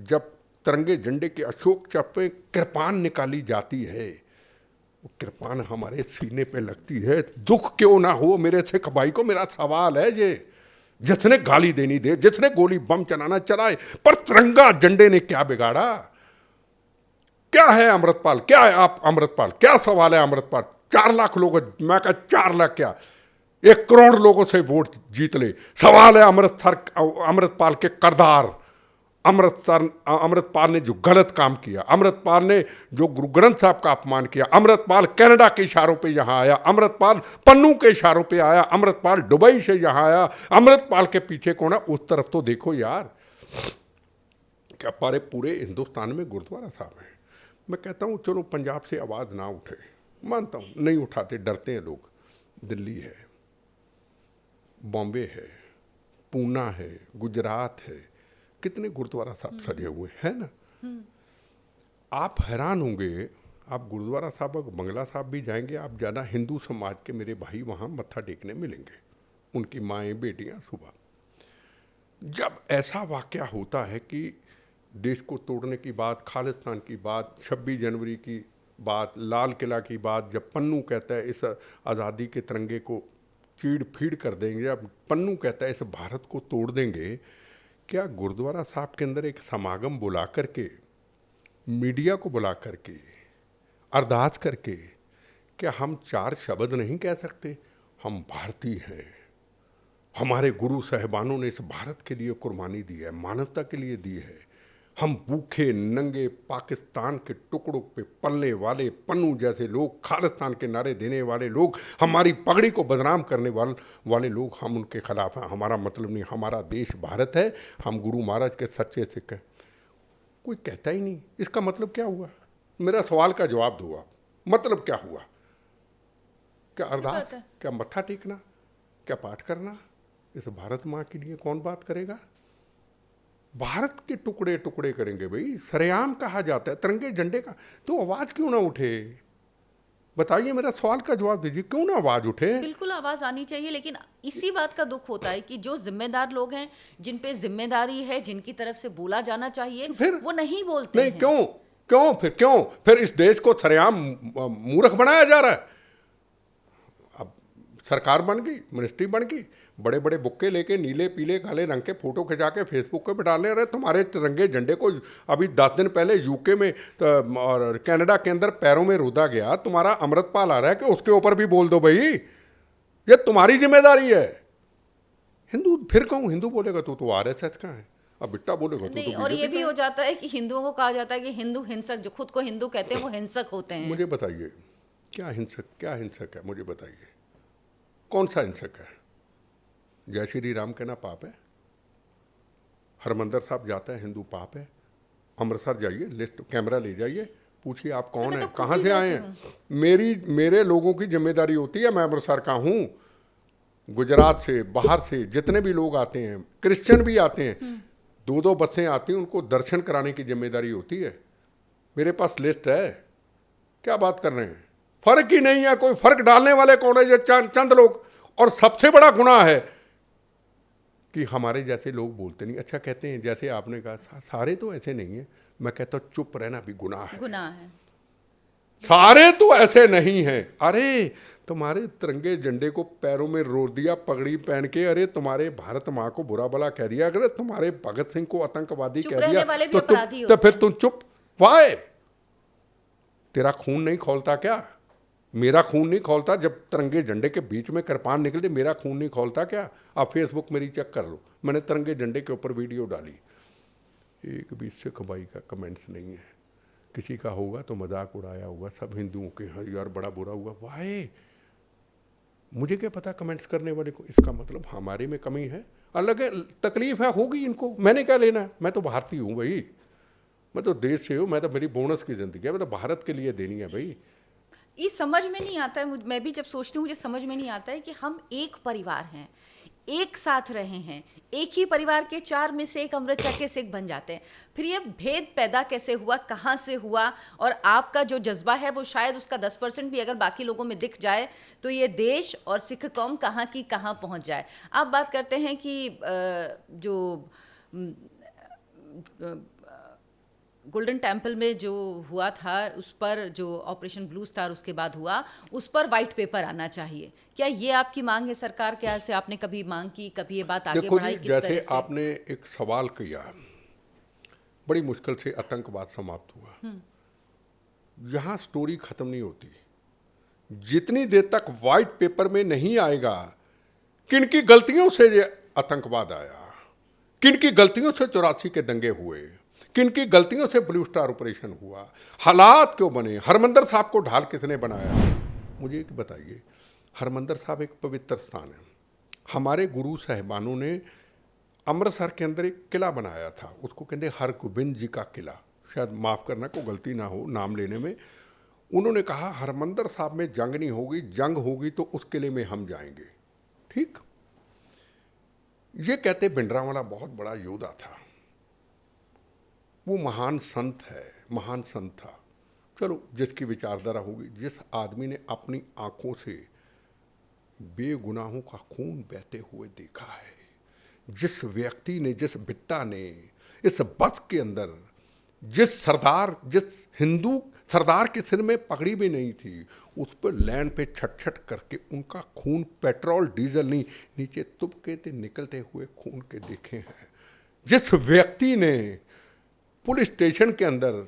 जब तिरंगे झंडे के अशोक चक्र पे कृपान निकाली जाती है, वो कृपान हमारे सीने पे लगती है, दुख क्यों ना हो मेरे सिख भाई को। मेरा सवाल है ये, जिसने गाली देनी दे, जिसने गोली बम चलाना चलाए, पर तिरंगा झंडे ने क्या बिगाड़ा? क्या है अमृतपाल, क्या है आप अमृतपाल, क्या सवाल है अमृतपाल? 4 लाख लोग, मैं कहा 4 लाख क्या, 1 करोड़ लोगों से वोट जीत ले। सवाल है अमृतपाल के करदार, अमृतपाल ने जो गलत काम किया, अमृतपाल ने जो गुरु ग्रंथ साहब का अपमान किया, अमृतपाल कनाडा के इशारों पे यहाँ आया, अमृतपाल पन्नू के इशारों पे आया, अमृतपाल दुबई से यहाँ आया, अमृतपाल के पीछे कौन है? उस तरफ तो देखो यार। क्या पूरे हिंदुस्तान में गुरुद्वारा साहब हैं। मैं कहता हूँ चलो पंजाब से आवाज़ ना उठे, मानता हूँ नहीं उठाते, डरते हैं लोग। दिल्ली है, बॉम्बे है, पूना है, गुजरात है, कितने गुरुद्वारा साहब सजे हुए हैं ना। आप हैरान होंगे, आप गुरुद्वारा साहब और बंगला साहब भी जाएंगे, आप ज़्यादा हिंदू समाज के मेरे भाई वहाँ मत्था टेकने मिलेंगे, उनकी माएँ बेटियाँ सुबह। जब ऐसा वाक़या होता है कि देश को तोड़ने की बात, खालिस्तान की बात, 26 जनवरी की बात, लाल किला की बात, जब पन्नू कहता है इस आज़ादी के तिरंगे को चीड़ फीड़ कर देंगे, जब पन्नू कहता है इस भारत को तोड़ देंगे, क्या गुरुद्वारा साहब के अंदर एक समागम बुला करके, मीडिया को बुला करके, अरदास करके, क्या हम 4 शब्द नहीं कह सकते? हम भारतीय हैं, हमारे गुरु साहिबानों ने इस भारत के लिए कुर्बानी दी है, मानवता के लिए दी है। हम भूखे नंगे पाकिस्तान के टुकड़ों पे पलने वाले पन्नू जैसे लोग, खालिस्तान के नारे देने वाले लोग, हमारी पगड़ी को बदनाम करने वाले लोग, हम उनके खिलाफ हैं। हमारा मतलब नहीं, हमारा देश भारत है, हम गुरु महाराज के सच्चे सिख हैं। कोई कहता ही नहीं। इसका मतलब क्या हुआ? मेरा सवाल का जवाब दो आप, मतलब क्या हुआ? क्या अरदास, क्या मत्था टेकना, क्या पाठ करना? इस भारत माँ के लिए कौन बात करेगा? भारत के टुकड़े टुकड़े करेंगे भाई, सरेआम कहा जाता है तिरंगे झंडे का, तो आवाज क्यों ना उठे? बताइए, मेरा सवाल का जवाब दीजिए, क्यों ना आवाज उठे? बिल्कुल आवाज आनी चाहिए, लेकिन इसी बात का दुख होता है कि जो जिम्मेदार लोग हैं, जिन पे जिम्मेदारी है, जिनकी तरफ से बोला जाना चाहिए, फिर वो नहीं बोलते नहीं। हैं। क्यों फिर इस देश को सरेआम मूर्ख बनाया जा रहा है? अब सरकार बन गई, मिनिस्ट्री बन गई, बड़े बड़े बुक्के लेके नीले पीले काले रंग के फोटो खिंचा के फेसबुक पे डालने रहे। तुम्हारे तिरंगे झंडे को अभी 10 दिन पहले यूके में और कनाडा के अंदर पैरों में रूदा गया। तुम्हारा अमृतपाल आ रहा है कि उसके ऊपर भी बोल दो भाई, ये तुम्हारी जिम्मेदारी है। हिंदू फिर कहूँ, हिंदू बोलेगा तो आरएसएस का है, अब बिट्टा बोलेगा नहीं, तो और ये BJP भी का हो जाता है कि हिंदुओं को कहा जाता है कि हिंदू हिंसक, जो खुद को हिंदू कहते हैं वो हिंसक होते हैं। मुझे बताइए, क्या हिंसक है? मुझे बताइए, कौन सा हिंसक है? जय श्री राम कहना पाप है? हरमंदर साहब जाता है हिंदू पाप है? अमृतसर जाइए, लिस्ट कैमरा ले जाइए, पूछिए आप कौन है, कहाँ से आए हैं। मेरे लोगों की जिम्मेदारी होती है, मैं अमृतसर का हूँ, गुजरात से, बाहर से जितने भी लोग आते हैं, क्रिश्चियन भी आते हैं, 2-2 बसें आती हैं, उनको दर्शन कराने की जिम्मेदारी होती है। मेरे पास लिस्ट है। क्या बात कर रहे हैं? फर्क ही नहीं है, कोई फर्क डालने वाले कौन है? ये चंद लोग। और सबसे बड़ा गुनाह है कि हमारे जैसे लोग बोलते नहीं। अच्छा, कहते हैं जैसे आपने कहा सारे तो ऐसे नहीं है, मैं कहता हूँ चुप रहना भी गुनाह है। सारे तो ऐसे नहीं हैं। अरे तुम्हारे तिरंगे झंडे को पैरों में रोक दिया, पगड़ी पहन के, अरे तुम्हारे भारत माँ को बुरा भला कह दिया, अगर तुम्हारे भगत सिंह को आतंकवादी कह दिया तो फिर तुम चुप? वाय, तेरा खून नहीं खौलता क्या? मेरा खून नहीं खौलता जब तिरंगे झंडे के बीच में कृपान निकलते, मेरा खून नहीं खौलता क्या? आप फेसबुक मेरी चेक कर लो, मैंने तिरंगे झंडे के ऊपर वीडियो डाली, एक भी सिख भाई का कमेंट्स नहीं है। किसी का होगा तो मजाक उड़ाया होगा, सब हिंदुओं के हैं यार बड़ा बुरा हुआ, वाहे मुझे क्या पता कमेंट्स करने वाले को, इसका मतलब हमारे में कमी है, अलग है, तकलीफ है, होगी इनको, मैंने क्या लेना? मैं तो भारतीय हूँ भाई, मैं तो देश से हूँ, मैं तो मेरी बोनस की ज़िंदगी है, मैं तो भारत के लिए देनी है भाई। ये समझ में नहीं आता है, मैं भी जब सोचती हूँ मुझे समझ में नहीं आता है कि हम एक परिवार हैं, एक साथ रहे हैं, एक ही परिवार के 4 में से एक अमृतसर के सिख बन जाते हैं। फिर ये भेद पैदा कैसे हुआ, कहाँ से हुआ? और आपका जो जज्बा है वो शायद उसका 10% भी अगर बाकी लोगों में दिख जाए तो ये देश और सिख कौम कहाँ की कहाँ पहुँच जाए। आप बात करते हैं कि गोल्डन टेम्पल में जो हुआ था उस पर, जो ऑपरेशन ब्लू स्टार उसके बाद हुआ, उस पर वाइट पेपर आना चाहिए। क्या ये आपकी मांग है सरकार के से? आपने कभी मांग की, कभी ये बात आगे देखो बढ़ाई जी, किस तरह जैसे से? आपने एक सवाल किया, बड़ी मुश्किल से आतंकवाद समाप्त हुआ, यहाँ स्टोरी खत्म नहीं होती जितनी देर तक व्हाइट पेपर में नहीं आएगा किन की गलतियों से ये आतंकवाद आया, किन की गलतियों से 84 के दंगे हुए, किन की गलतियों से ब्लू स्टार ऑपरेशन हुआ, हालात क्यों बने, हरमंदिर साहब को ढाल किसने बनाया? मुझे एक बताइए, हरमंदिर साहब एक पवित्र स्थान है, हमारे गुरु साहिबानों ने अमृतसर के अंदर एक किला बनाया था, उसको कहते हरगोबिंद जी का किला, शायद माफ़ करना को गलती ना हो नाम लेने में। उन्होंने कहा हरमंदिर साहब में जंग नहीं होगी, जंग होगी तो उस किले में हम जाएंगे। ठीक, ये कहते भिंडरांवाला बहुत बड़ा योद्धा था, वो महान संत है, महान संत था। चलो जिसकी विचारधारा होगी, जिस आदमी ने अपनी आंखों से बेगुनाहों का खून बहते हुए देखा है, जिस व्यक्ति ने, जिस बिट्टा ने इस बस के अंदर, जिस सरदार, जिस हिंदू सरदार के सिर में पगड़ी भी नहीं थी, उस पर लैंड पे छट छट करके उनका खून पेट्रोल डीजल नहीं, नीचे तुबके ते निकलते हुए खून के देखे हैं, जिस व्यक्ति ने पुलिस स्टेशन के अंदर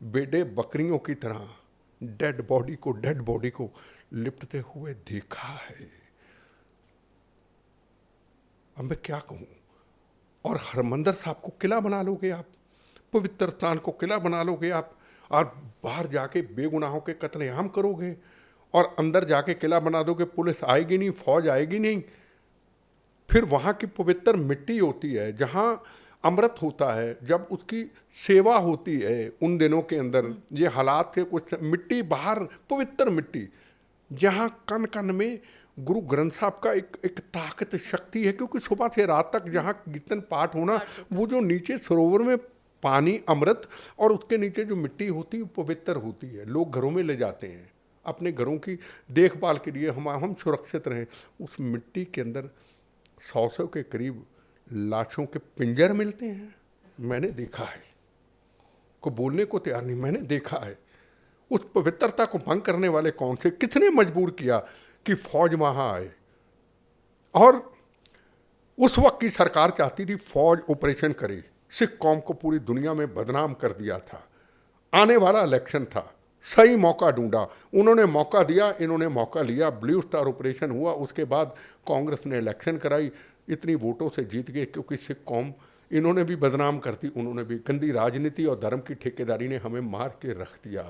बेटे बकरियों की तरह डेड बॉडी को लिपटते हुए देखा है, अब मैं क्या कहूँ? और हरमंदिर साहब को किला बना लोगे आप, पवित्र स्थान को किला बना लोगे आप, और बाहर जाके बेगुनाहों के कत्लेआम करोगे, और अंदर जाके किला बना दोगे, पुलिस आएगी नहीं, फौज आएगी नहीं। फिर वहाँ की पवित्र मिट्टी होती है जहाँ अमृत होता है, जब उसकी सेवा होती है उन दिनों के अंदर, ये हालात के कुछ मिट्टी बाहर, पवित्र मिट्टी, जहाँ कन कन में गुरु ग्रंथ साहब का एक ताकत शक्ति है, क्योंकि सुबह से रात तक जहाँ कीर्तन पाठ होना, वो जो नीचे सरोवर में पानी अमृत और उसके नीचे जो मिट्टी होती है पवित्र होती है, लोग घरों में ले जाते हैं अपने घरों की देखभाल के लिए, हम सुरक्षित रहें। उस मिट्टी के अंदर 100 के करीब लाशों के पिंजर मिलते हैं, मैंने देखा है, को बोलने को तैयार नहीं, मैंने देखा है। उस पवित्रता को भंग करने वाले कौन से, किसने मजबूर किया कि फौज वहाँ आए? और उस वक्त की सरकार चाहती थी फौज ऑपरेशन करे, सिख कौम को पूरी दुनिया में बदनाम कर दिया था। आने वाला इलेक्शन था, सही मौका ढूंढा, उन्होंने मौका दिया, इन्होंने मौका लिया, ब्लू स्टार ऑपरेशन हुआ, उसके बाद कांग्रेस ने इलेक्शन कराई, इतनी वोटों से जीत गए, क्योंकि सिख कौम इन्होंने भी बदनाम कर दी, उन्होंने भी गंदी राजनीति और धर्म की ठेकेदारी ने हमें मार के रख दिया।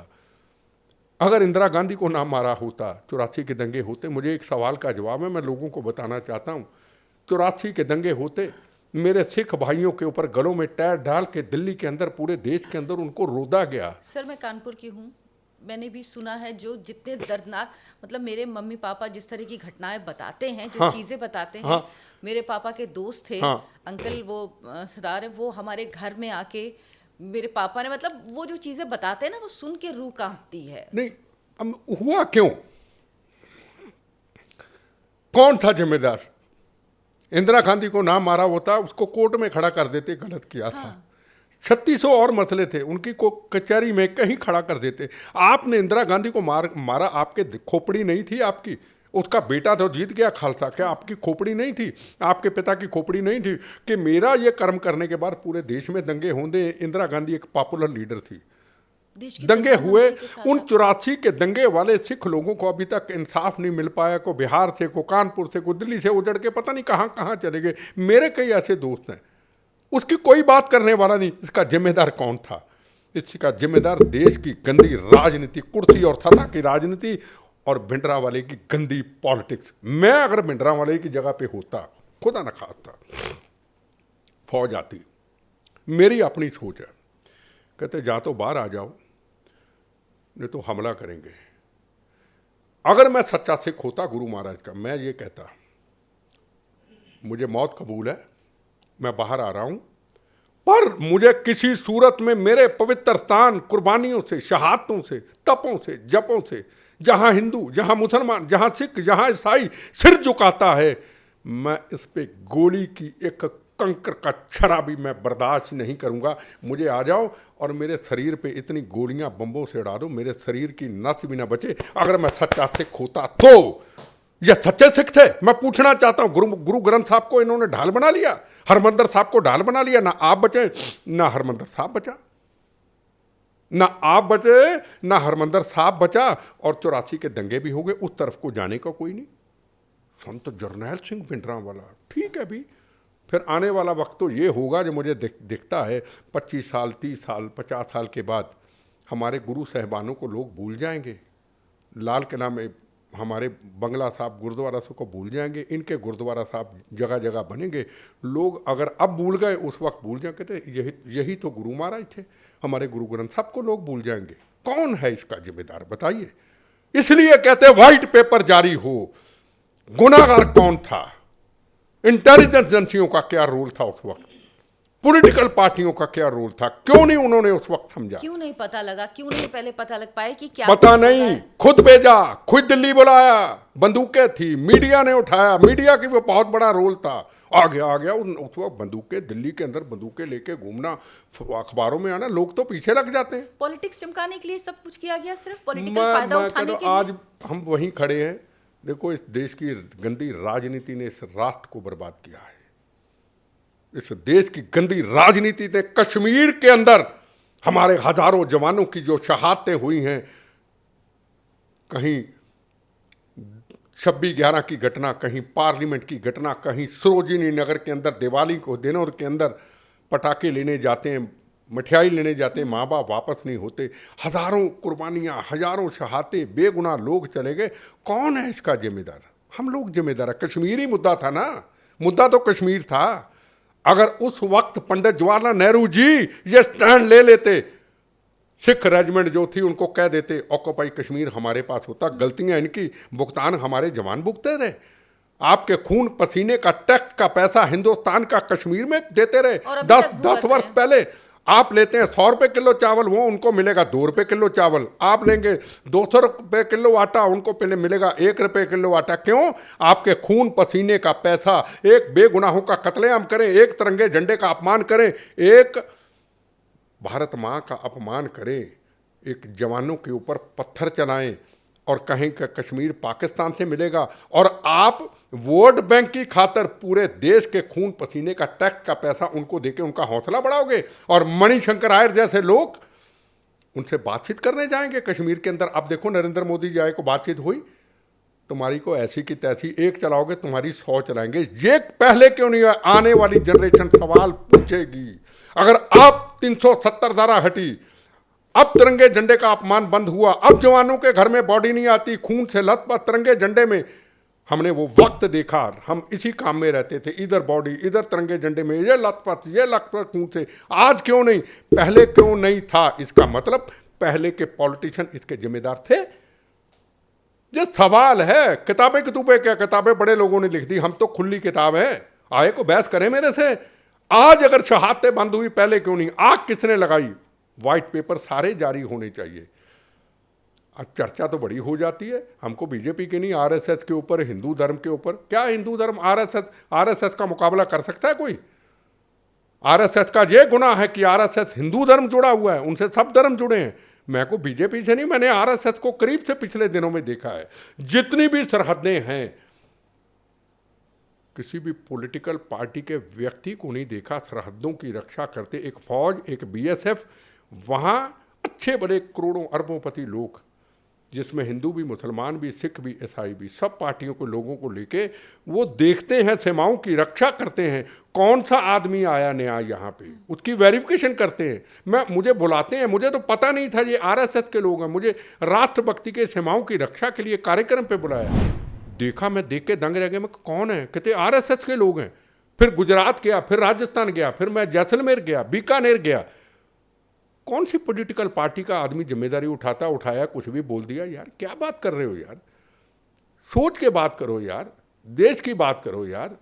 अगर इंदिरा गांधी को ना मारा होता, 84 के दंगे होते, मुझे एक सवाल का जवाब है, मैं लोगों को बताना चाहता हूँ, 84 के दंगे होते, मेरे सिख भाइयों के ऊपर गलों में टायर डाल के दिल्ली के अंदर, पूरे देश के अंदर उनको रोदा गया। सर मैं कानपुर की हूँ, मैंने भी सुना है जो जितने दर्दनाक, मतलब मेरे मम्मी पापा जिस तरह की घटनाएं बताते हैं, जो चीज़ें बताते हैं, मेरे पापा के दोस्त थे, अंकल वो सरदार है, वो हमारे घर में आके मेरे पापा ने, मतलब वो जो चीज़ें बताते हैं ना, वो सुन के रूह कांपती है। नहीं, अब हुआ क्यों? कौन था जिम्मेदार? इंदिरा गांधी को ना मारा होता, उसको कोर्ट में खड़ा कर देते, गलत किया था। 3600 और मसले थे, उनकी को कचहरी में कहीं खड़ा कर देते। आपने इंदिरा गांधी को मारा, आपके खोपड़ी नहीं थी आपकी, उसका बेटा तो जीत गया खालसा, क्या आपकी खोपड़ी नहीं थी? आपके पिता की खोपड़ी नहीं थी कि मेरा ये कर्म करने के बाद पूरे देश में दंगे होंगे? इंदिरा गांधी एक पॉपुलर लीडर थी, देश के दंगे हुए, प्रधानमंत्री के साथ उन आप- 84 के दंगे वाले सिख लोगों को अभी तक इंसाफ नहीं मिल पाया। को बिहार से, को कानपुर से, को दिल्ली से उजड़ के पता नहीं कहाँ कहाँ चले गए। मेरे कई ऐसे दोस्त हैं, उसकी कोई बात करने वाला नहीं। इसका जिम्मेदार कौन था? इसका जिम्मेदार देश की गंदी राजनीति, कुर्सी और सत्ता की राजनीति और भिंडरावाले की गंदी पॉलिटिक्स। मैं अगर भिंडरावाले की जगह पे होता, खुदा न खास्ता फौज आती, मेरी अपनी सोच है, कहते जा तो बाहर आ जाओ, नहीं तो हमला करेंगे। अगर मैं सच्चा सिख होता गुरु महाराज का, मैं ये कहता मुझे मौत कबूल है, मैं बाहर आ रहा हूं, पर मुझे किसी सूरत में मेरे पवित्र स्थान कुर्बानियों से, शहादतों से, तपों से, जपों से, जहां हिंदू, जहां मुसलमान, जहां सिख, जहां ईसाई सिर झुकाता है, मैं इस पे गोली की एक कंकर का छरा भी मैं बर्दाश्त नहीं करूंगा। मुझे आ जाओ और मेरे शरीर पे इतनी गोलियां बम्बों से उड़ा दो, मेरे शरीर की नस भी ना बचे। अगर मैं सच्चा सिख होता तो ये सच्चे सिख थे? मैं पूछना चाहता हूं। गुरु ग्रंथ साहब को इन्होंने ढाल बना लिया, हरमंदर साहब को ढाल बना लिया। ना आप बचे, ना हरमंदर साहब बचा, ना आप बचे, ना हरमंदर साहब बचा, और 84 के दंगे भी हो गए। उस तरफ को जाने का कोई नहीं। संत जरनैल सिंह भिंडरावाला, ठीक है भी, फिर आने वाला वक्त तो ये होगा जो मुझे दिखता है 25 साल, 30 साल, 50 साल के बाद हमारे गुरु साहिबानों को लोग भूल जाएंगे। लाल किला में हमारे बंगला साहब गुरुद्वारा को भूल जाएंगे, इनके गुरुद्वारा साहब जगह जगह बनेंगे। लोग अगर अब भूल गए, उस वक्त भूल जाएंगे, कहते यही तो गुरु महाराज थे। हमारे गुरु ग्रंथ साहब को लोग भूल जाएंगे। कौन है इसका जिम्मेदार बताइए? इसलिए कहते हैं व्हाइट पेपर जारी हो। गुनाहगार कौन था? इंटेलिजेंस एजेंसियों का क्या रोल था उस वक्त? पॉलिटिकल पार्टियों का क्या रोल था? क्यों नहीं उन्होंने उस वक्त समझा? क्यों नहीं पता लगा? क्यों नहीं पहले पता लग पाया कि क्या पता कुछ हो रहा नहीं, है? खुद भेजा, खुद दिल्ली बुलाया, बंदूकें थी, मीडिया ने उठाया, मीडिया की वो बहुत बड़ा रोल था। आ गया उस वक्त बंदूकें, दिल्ली के अंदर बंदूकें लेके घूमना, अखबारों में आना, लोग तो पीछे लग जाते हैं। पॉलिटिक्स चमकाने के लिए सब कुछ किया गया, सिर्फ पॉलिटिकल मैं फायदा मैं उठाने कहता के हूं, लिए। आज हम वहीं खड़े हैं। देखो, इस देश की गंदी राजनीति ने इस राष्ट्र को बर्बाद किया है। इस देश की गंदी राजनीति ने कश्मीर के अंदर हमारे हजारों जवानों की जो शहादतें हुई हैं, कहीं 26/11 की घटना, कहीं पार्लियामेंट की घटना, कहीं सरोजिनी नगर के अंदर दिवाली को दिनों के अंदर पटाखे लेने जाते हैं, मिठाई लेने जाते हैं, माँ बाप वापस नहीं होते। हजारों कुर्बानियाँ, हजारों शहादतें, बेगुनाह लोग चले गए। कौन है इसका जिम्मेदार? हम लोग जिम्मेदार है। कश्मीरी मुद्दा था ना, मुद्दा तो कश्मीर था। अगर उस वक्त पंडित जवाहरलाल नेहरू जी ये स्टैंड ले लेते, सिख रेजिमेंट जो थी उनको कह देते ऑक्यूपाई कश्मीर हमारे पास होता, गलतियां इनकी, भुगतान हमारे जवान भुगते रहे। आपके खून पसीने का टैक्स का पैसा हिंदुस्तान का कश्मीर में देते रहे। और अभी तक 10 वर्ष पहले आप लेते हैं 100 रुपए किलो चावल, वो उनको मिलेगा 2 रुपए किलो चावल। आप लेंगे 200 रुपए किलो आटा, उनको पहले मिलेगा 1 रुपए किलो आटा। क्यों? आपके खून पसीने का पैसा। एक बेगुनाहों का कत्लेआम करें, एक तिरंगे झंडे का अपमान करें, एक भारत माँ का अपमान करें, एक जवानों के ऊपर पत्थर चलाएं और कहें कि कश्मीर पाकिस्तान से मिलेगा, और आप वोट बैंक की खातर पूरे देश के खून पसीने का टैक्स का पैसा उनको देके उनका हौसला बढ़ाओगे। और मणिशंकर आयर जैसे लोग उनसे बातचीत करने जाएंगे कश्मीर के अंदर। अब देखो, नरेंद्र मोदी जी आए को बातचीत हुई, तुम्हारी को ऐसी की तैसी, एक चलाओगे तुम्हारी 100 चलाएंगे। ये पहले क्यों नहीं हुआ? आने वाली जनरेशन सवाल पूछेगी। अगर आप 370 धारा हटी, अब तिरंगे झंडे का अपमान बंद हुआ, अब जवानों के घर में बॉडी नहीं आती, खून से लथपथ तिरंगे झंडे में, हमने वो वक्त देखा, हम इसी काम में रहते थे, इधर बॉडी, इधर तिरंगे झंडे में, ये लथपथ खून से। आज क्यों नहीं? पहले क्यों नहीं था? इसका मतलब पहले के पॉलिटिशियन इसके जिम्मेदार थे। ये सवाल है। किताबें क्या, किताबें बड़े लोगों ने लिख दी, हम तो खुली किताब है, आए को बहस करें मेरे से। आज अगर शहादतें बंद हुई, पहले क्यों नहीं? आग किसने लगाई? व्हाइट पेपर सारे जारी होने चाहिए। आज चर्चा तो बड़ी हो जाती है, हमको बीजेपी के नहीं, आरएसएस के ऊपर, हिंदू धर्म के ऊपर। क्या हिंदू धर्म आरएसएस का मुकाबला कर सकता है कोई? आरएसएस का ये गुनाह है कि आरएसएस हिंदू धर्म जुड़ा हुआ है, उनसे सब धर्म जुड़े हैं। मैं को बीजेपी से नहीं, मैंने आरएसएस को करीब से पिछले दिनों में देखा है। जितनी भी सरहदें हैं, किसी भी पॉलिटिकल पार्टी के व्यक्ति को नहीं देखा सरहदों की रक्षा करते। एक फौज, एक बीएसएफ वहां अच्छे बड़े करोड़ों अरबोंपति लोग, जिसमें हिंदू भी, मुसलमान भी, सिख भी, ईसाई भी, सब पार्टियों के लोगों को लेके वो देखते हैं, सीमाओं की रक्षा करते हैं, कौन सा आदमी आया नया यहाँ पे, उसकी वेरिफिकेशन करते हैं। मुझे बुलाते हैं, मुझे तो पता नहीं था ये आरएसएस के लोग हैं, मुझे राष्ट्रभक्ति के सीमाओं की रक्षा के लिए कार्यक्रम पे बुलाया। देखा, मैं देख के दंग रह गया, मैं कौन है, कहते आरएसएस के लोग हैं। फिर गुजरात गया, फिर राजस्थान गया, फिर मैं जैसलमेर गया, बीकानेर गया। कौन सी पॉलिटिकल पार्टी का आदमी जिम्मेदारी उठाया, कुछ भी बोल दिया? यार क्या बात कर रहे हो यार, सोच के बात करो यार, देश की बात करो यार।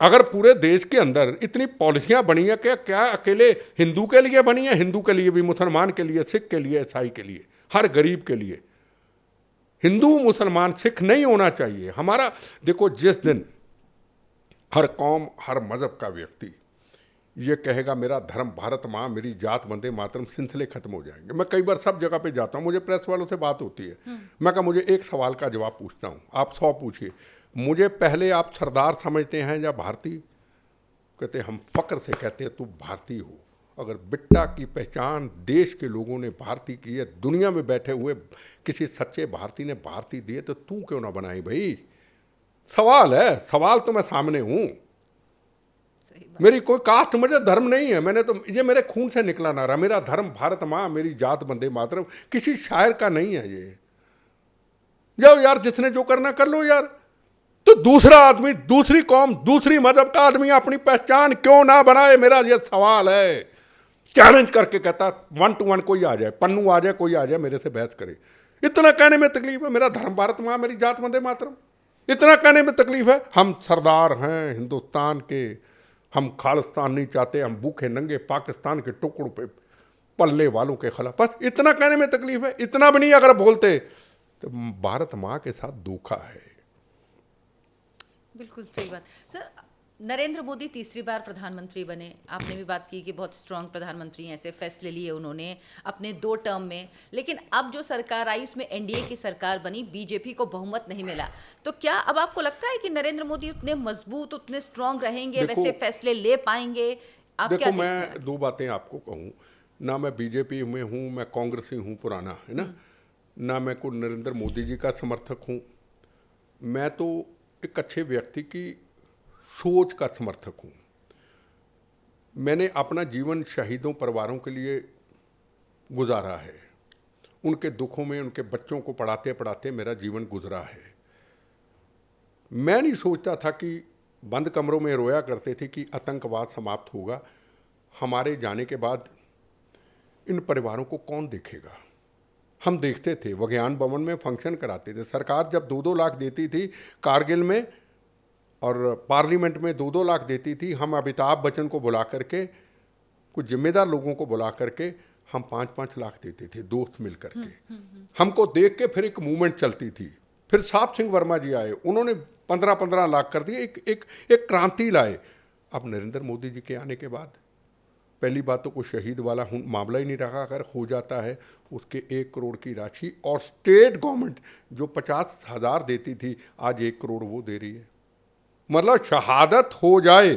अगर पूरे देश के अंदर इतनी पॉलिसियां बनी है, क्या अकेले हिंदू के लिए बनी है? हिंदू के लिए भी, मुसलमान के लिए, सिख के लिए, ईसाई के लिए, हर गरीब के लिए। हिंदू, मुसलमान, सिख नहीं होना चाहिए हमारा। देखो, जिस दिन हर कौम, हर मजहब का व्यक्ति ये कहेगा मेरा धर्म भारत माँ, मेरी जात वंदे मातरम, सिलसिले खत्म हो जाएंगे। मैं कई बार सब जगह पे जाता हूँ, मुझे प्रेस वालों से बात होती है, मैं कहा मुझे एक सवाल का जवाब पूछता हूँ, आप 100 पूछिए, मुझे पहले आप सरदार समझते हैं या भारतीय? कहते हम फक्र से कहते हैं तू भारतीय हो। अगर बिट्टा की पहचान देश के लोगों ने भारतीय की है, दुनिया में बैठे हुए किसी सच्चे भारतीय ने भारतीय दिए, तो तू क्यों ना बनाई भाई? सवाल है, सवाल तो मैं सामने हूँ। मेरी कोई कास्ट, मुझे धर्म नहीं है, मैंने तो ये मेरे खून से निकला ना रहा। मेरा धर्म भारत माँ, मेरी जात वंदे मातरम, किसी शायर का नहीं है ये। जाओ यार, जिसने जो करना कर लो यार। तो दूसरा आदमी, दूसरी कौम, दूसरी मजहब का आदमी अपनी पहचान क्यों ना बनाए? मेरा ये सवाल है। चैलेंज करके कहता 1 to 1 कोई आ जाए, पन्नू आ जाए, कोई आ जाए, मेरे से बहस करे। इतना कहने में तकलीफ है, मेरा धर्म भारत माँ, मेरी जात वंदे मातरम, इतना कहने में तकलीफ है। हम सरदार हैं हिंदुस्तान के, हम खालिस्तान नहीं चाहते, हम भूखे नंगे पाकिस्तान के टुकड़ों पे पल्ले वालों के खिलाफ, बस इतना कहने में तकलीफ है। इतना भी नहीं अगर बोलते तो भारत माँ के साथ धोखा है। बिल्कुल सही बात। सर, नरेंद्र मोदी तीसरी बार प्रधानमंत्री बने, आपने भी बात की कि बहुत स्ट्रांग प्रधानमंत्री हैं, ऐसे फैसले लिए उन्होंने अपने 2 टर्म में, लेकिन अब जो सरकार आई उसमें एनडीए की सरकार बनी, बीजेपी को बहुमत नहीं मिला। तो क्या अब आपको लगता है कि नरेंद्र मोदी उतने मजबूत, उतने स्ट्रांग रहेंगे, वैसे फैसले ले पाएंगे? आप देखो, क्या मैं 2 बातें आपको कहूँ ना, मैं बीजेपी में हूँ, मैं कांग्रेसी हूँ पुराना, है ना मैं कोई नरेंद्र मोदी जी का समर्थक हूँ। मैं तो एक अच्छे व्यक्ति की सोच का समर्थक हूँ। मैंने अपना जीवन शहीदों परिवारों के लिए गुजारा है, उनके दुखों में उनके बच्चों को पढ़ाते पढ़ाते मेरा जीवन गुजरा है। मैं नहीं सोचता था कि बंद कमरों में रोया करते थे कि आतंकवाद समाप्त होगा, हमारे जाने के बाद इन परिवारों को कौन देखेगा। हम देखते थे, विज्ञान भवन में फंक्शन कराते थे, सरकार जब 2-2 लाख देती थी कारगिल में, और पार्लियामेंट में 2-2 लाख देती थी। हम अमिताभ बच्चन को बुला करके, कुछ जिम्मेदार लोगों को बुला करके हम 5-5 लाख देते थे, दोस्त मिल करके। हमको देख के फिर एक मूवमेंट चलती थी। फिर साहब सिंह वर्मा जी आए, उन्होंने 15-15 लाख कर दिए, एक क्रांति लाए। अब नरेंद्र मोदी जी के आने के बाद पहली बात तो कोई शहीद वाला मामला ही नहीं रहा। अगर हो जाता है उसके 1 करोड़ की राशि, और स्टेट गवर्नमेंट जो 50,000 देती थी आज 1 करोड़ वो दे रही है। मतलब शहादत हो जाए,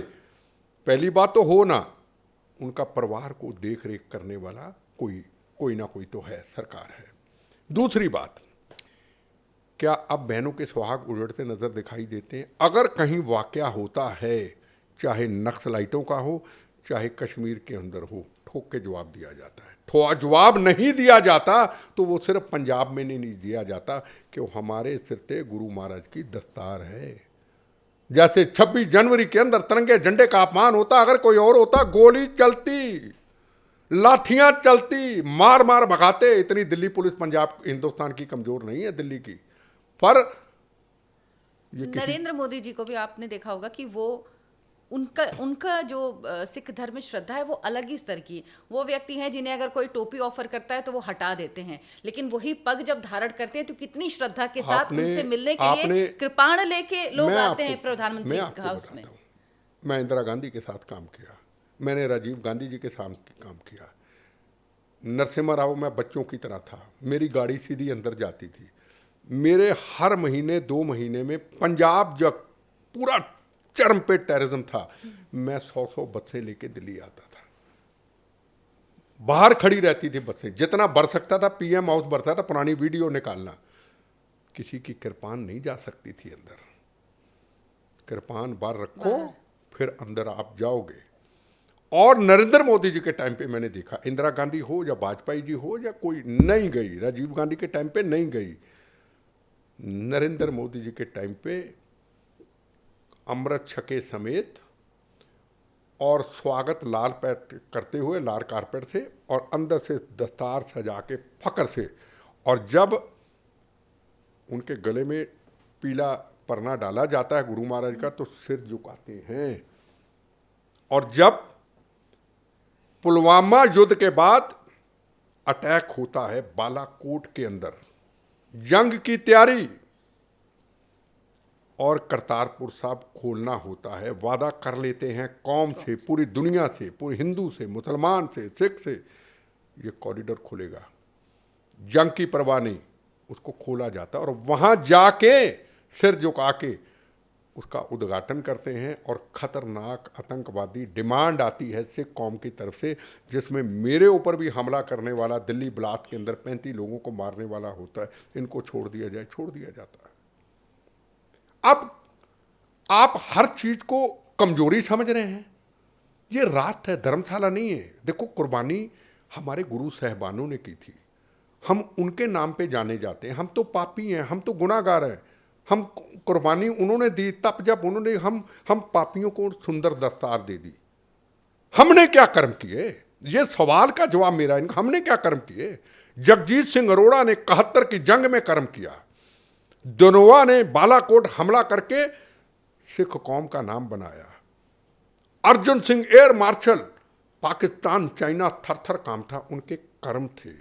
पहली बात तो हो ना, उनका परिवार को देख रेख करने वाला कोई ना कोई तो है, सरकार है। दूसरी बात, क्या अब बहनों के सुहाग उजड़ते नजर दिखाई देते हैं? अगर कहीं वाकया होता है, चाहे नक्सलाइटों का हो, चाहे कश्मीर के अंदर हो, ठोक के जवाब दिया जाता है। जवाब नहीं दिया जाता तो वो सिर्फ पंजाब में नहीं दिया जाता कि वो हमारे सिर पे गुरु महाराज की दस्तार है। जैसे 26 जनवरी के अंदर तिरंगे झंडे का अपमान होता, अगर कोई और होता गोली चलती, लाठियां चलती, मार मार भगाते। इतनी दिल्ली पुलिस पंजाब हिंदुस्तान की कमजोर नहीं है, दिल्ली की। पर ये नरेंद्र मोदी जी को भी आपने देखा होगा कि वो उनका जो सिख धर्म में श्रद्धा है वो अलग ही स्तर की। वो व्यक्ति हैं जिन्हें अगर कोई टोपी ऑफर करता है तो वो हटा देते हैं, लेकिन वही पग जब धारण करते हैं तो कितनी श्रद्धा के साथ उनसे मिलने के लिए कृपाण लेके लोग आते हैं प्रधानमंत्री के हाउस में। मैं इंदिरा गांधी के साथ काम किया, मैंने राजीव गांधी जी के साथ काम किया, नरसिम्हा राव मैं बच्चों की तरह था, मेरी गाड़ी सीधी अंदर जाती थी। मेरे हर महीने 2 महीने में पंजाब जब पूरा चरम पे टेररिज्म था, मैं 100 बसें लेके दिल्ली आता था। बाहर खड़ी रहती थी बसें, जितना भर सकता था पीएम हाउस भरता था, पुरानी वीडियो निकालना। किसी की कृपान नहीं जा सकती थी अंदर। कृपान बाहर रखो, फिर अंदर आप जाओगे। और नरेंद्र मोदी जी के टाइम पे मैंने देखा, इंदिरा गांधी हो या वाजपेयी जी हो या कोई, नहीं गई। राजीव गांधी के टाइम पे नहीं गई। नरेंद्र मोदी जी के टाइम पे अमृत छके समेत और स्वागत लाल पैट करते हुए लाल कारपेट से, और अंदर से दस्तार सजा के फकर से। और जब उनके गले में पीला परना डाला जाता है गुरु महाराज का, तो सिर झुकाते हैं। और जब पुलवामा युद्ध के बाद अटैक होता है बालाकोट के अंदर, जंग की तैयारी, और करतारपुर साहब खोलना होता है, वादा कर लेते हैं कौम से, पूरी दुनिया से, पूरे हिंदू से, मुसलमान से, सिख से, ये कॉरिडोर खुलेगा। जंग की परवाह नहीं, उसको खोला जाता है। और वहां जाके सिर झुका के उसका उद्घाटन करते हैं। और खतरनाक आतंकवादी डिमांड आती है सिख कौम की तरफ से, जिसमें मेरे ऊपर भी हमला करने वाला, दिल्ली ब्लास्ट के अंदर 35 लोगों को मारने वाला होता है, इनको छोड़ दिया जाए। छोड़ दिया जाता है। अब आप हर चीज को कमजोरी समझ रहे हैं। ये राष्ट्र है, धर्मशाला नहीं है। देखो, कुर्बानी हमारे गुरु साहबानों ने की थी, हम उनके नाम पे जाने जाते हैं। हम तो पापी हैं, हम तो गुनाहगार हैं। हम कुर्बानी उन्होंने दी, तब जब उन्होंने हम पापियों को सुंदर दस्तार दे दी। हमने क्या कर्म किए? ये सवाल का जवाब मेरा है, हमने क्या कर्म किए? जगजीत सिंह अरोड़ा ने 71 की जंग में कर्म किया। धनोआ ने बालाकोट हमला करके सिख कौम का नाम बनाया। Arjun Singh air marshal, Pakistan China थर थर काम था, उनके कर्म थे।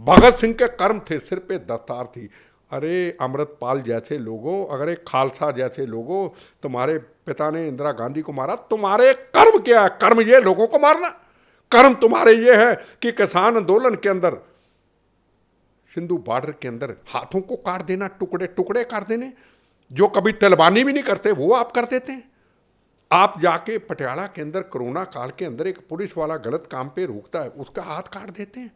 भगत सिंह के कर्म थे, सिर पे दस्तार थी। अरे अमृतपाल जैसे लोगों, अगर एक खालसा जैसे लोगों, तुम्हारे पिता ने इंदिरा गांधी को मारा, तुम्हारे कर्म क्या है? कर्म ये लोगों को मारना? कर्म तुम्हारे ये है कि किसान आंदोलन के अंदर, सिंधु बॉर्डर के अंदर हाथों को काट देना, टुकड़े टुकड़े कर देने, जो कभी तलबानी भी नहीं करते वो आप कर देते हैं। आप जाके पटियाला के अंदर कोरोना काल के अंदर एक पुलिस वाला गलत काम पे रोकता है, उसका हाथ काट देते हैं।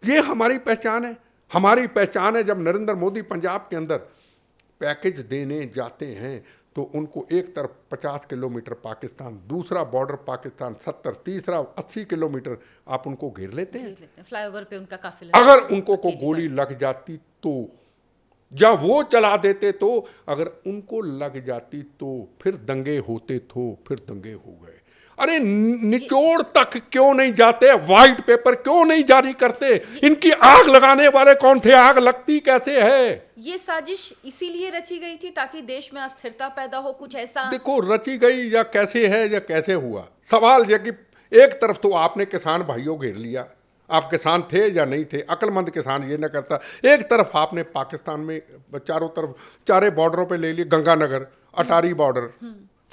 ये हमारी पहचान है। हमारी पहचान है जब नरेंद्र मोदी पंजाब के अंदर पैकेज देने जाते हैं, तो उनको एक तरफ 50 किलोमीटर पाकिस्तान, दूसरा बॉर्डर पाकिस्तान 70, तीसरा 80 किलोमीटर, आप उनको घेर लेते हैं। फ्लाईओवर पे उनका काफिला, अगर उनको को गोली लग जाती तो, जब वो चला देते तो, अगर उनको लग जाती तो फिर दंगे होते तो, फिर दंगे हो गए। अरे निचोड़ तक क्यों नहीं जाते? व्हाइट पेपर क्यों नहीं जारी करते? इनकी आग लगाने वाले कौन थे? आग लगती कैसे है? ये साजिश इसीलिए रची गई थी ताकि देश में अस्थिरता पैदा हो, कुछ ऐसा? देखो, रची गई या कैसे है या कैसे हुआ, सवाल यह कि एक तरफ तो आपने किसान भाइयों घेर लिया, आप किसान थे या नहीं थे, अक्लमंद किसान ये ना करता। एक तरफ आपने पाकिस्तान में चारों तरफ चारे बॉर्डरों पे ले लिए, Ganganagar, Attari border,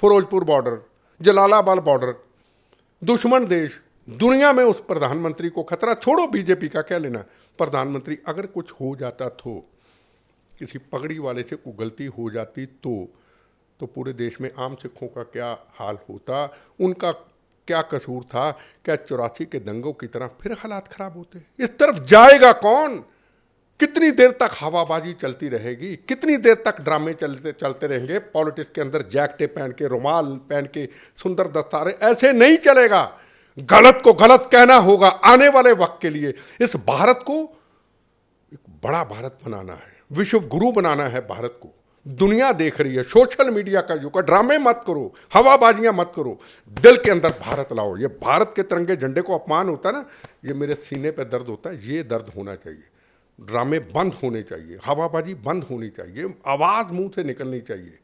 Ferozepur border, Jalalabad border, दुश्मन देश। दुनिया में उस प्रधानमंत्री को खतरा, छोड़ो बीजेपी का क्या लेना। प्रधानमंत्री अगर कुछ हो जाता तो, किसी पगड़ी वाले से कोई गलती हो जाती तो पूरे देश में आम सिखों का क्या हाल होता? उनका क्या कसूर था? क्या 84 के दंगों की तरह फिर हालात खराब होते? इस तरफ जाएगा कौन? कितनी देर तक हवाबाजी चलती रहेगी? कितनी देर तक ड्रामे चलते रहेंगे? पॉलिटिक्स के अंदर जैकेटें पहन के, रुमाल पहन के, सुंदर दस्तारे, ऐसे नहीं चलेगा। गलत को गलत कहना होगा। आने वाले वक्त के लिए इस भारत को एक बड़ा भारत बनाना है, विश्व गुरु बनाना है भारत को। दुनिया देख रही है, सोशल मीडिया का युग है। ड्रामे मत करो, हवाबाजियां मत करो, दिल के अंदर भारत लाओ। ये भारत के तिरंगे झंडे को अपमान होता है ना, ये मेरे सीने पे दर्द होता है। ये दर्द होना चाहिए। ड्रामे बंद होने चाहिए, हवाबाजी बंद होनी चाहिए, आवाज़ मुंह से निकलनी चाहिए।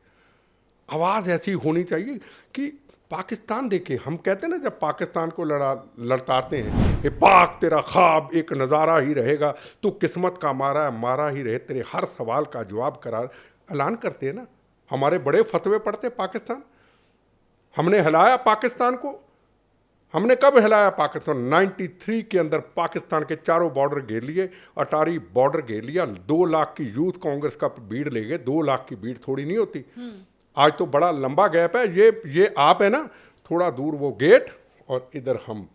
आवाज़ ऐसी होनी चाहिए कि पाकिस्तान देखे। हम कहते हैं ना, जब पाकिस्तान को लड़ताते हैं, ये पाक तेरा ख्वाब एक नज़ारा ही रहेगा, तू किस्मत का मारा ही रहे, तेरे हर सवाल का जवाब करार, ऐलान करते हैं ना। हमारे बड़े फतवे पढ़ते पाकिस्तान। हमने हिलाया पाकिस्तान को। हमने कब हिलाया पाकिस्तान? 93 के अंदर पाकिस्तान के चारों बॉर्डर घेर लिए, अटारी बॉर्डर घेर लिया। 2 लाख की यूथ कांग्रेस का भीड़ ले गए। 2 लाख की भीड़ थोड़ी नहीं होती। आज तो बड़ा लंबा गैप है। ये आप है ना, थोड़ा दूर वो गेट और इधर हम,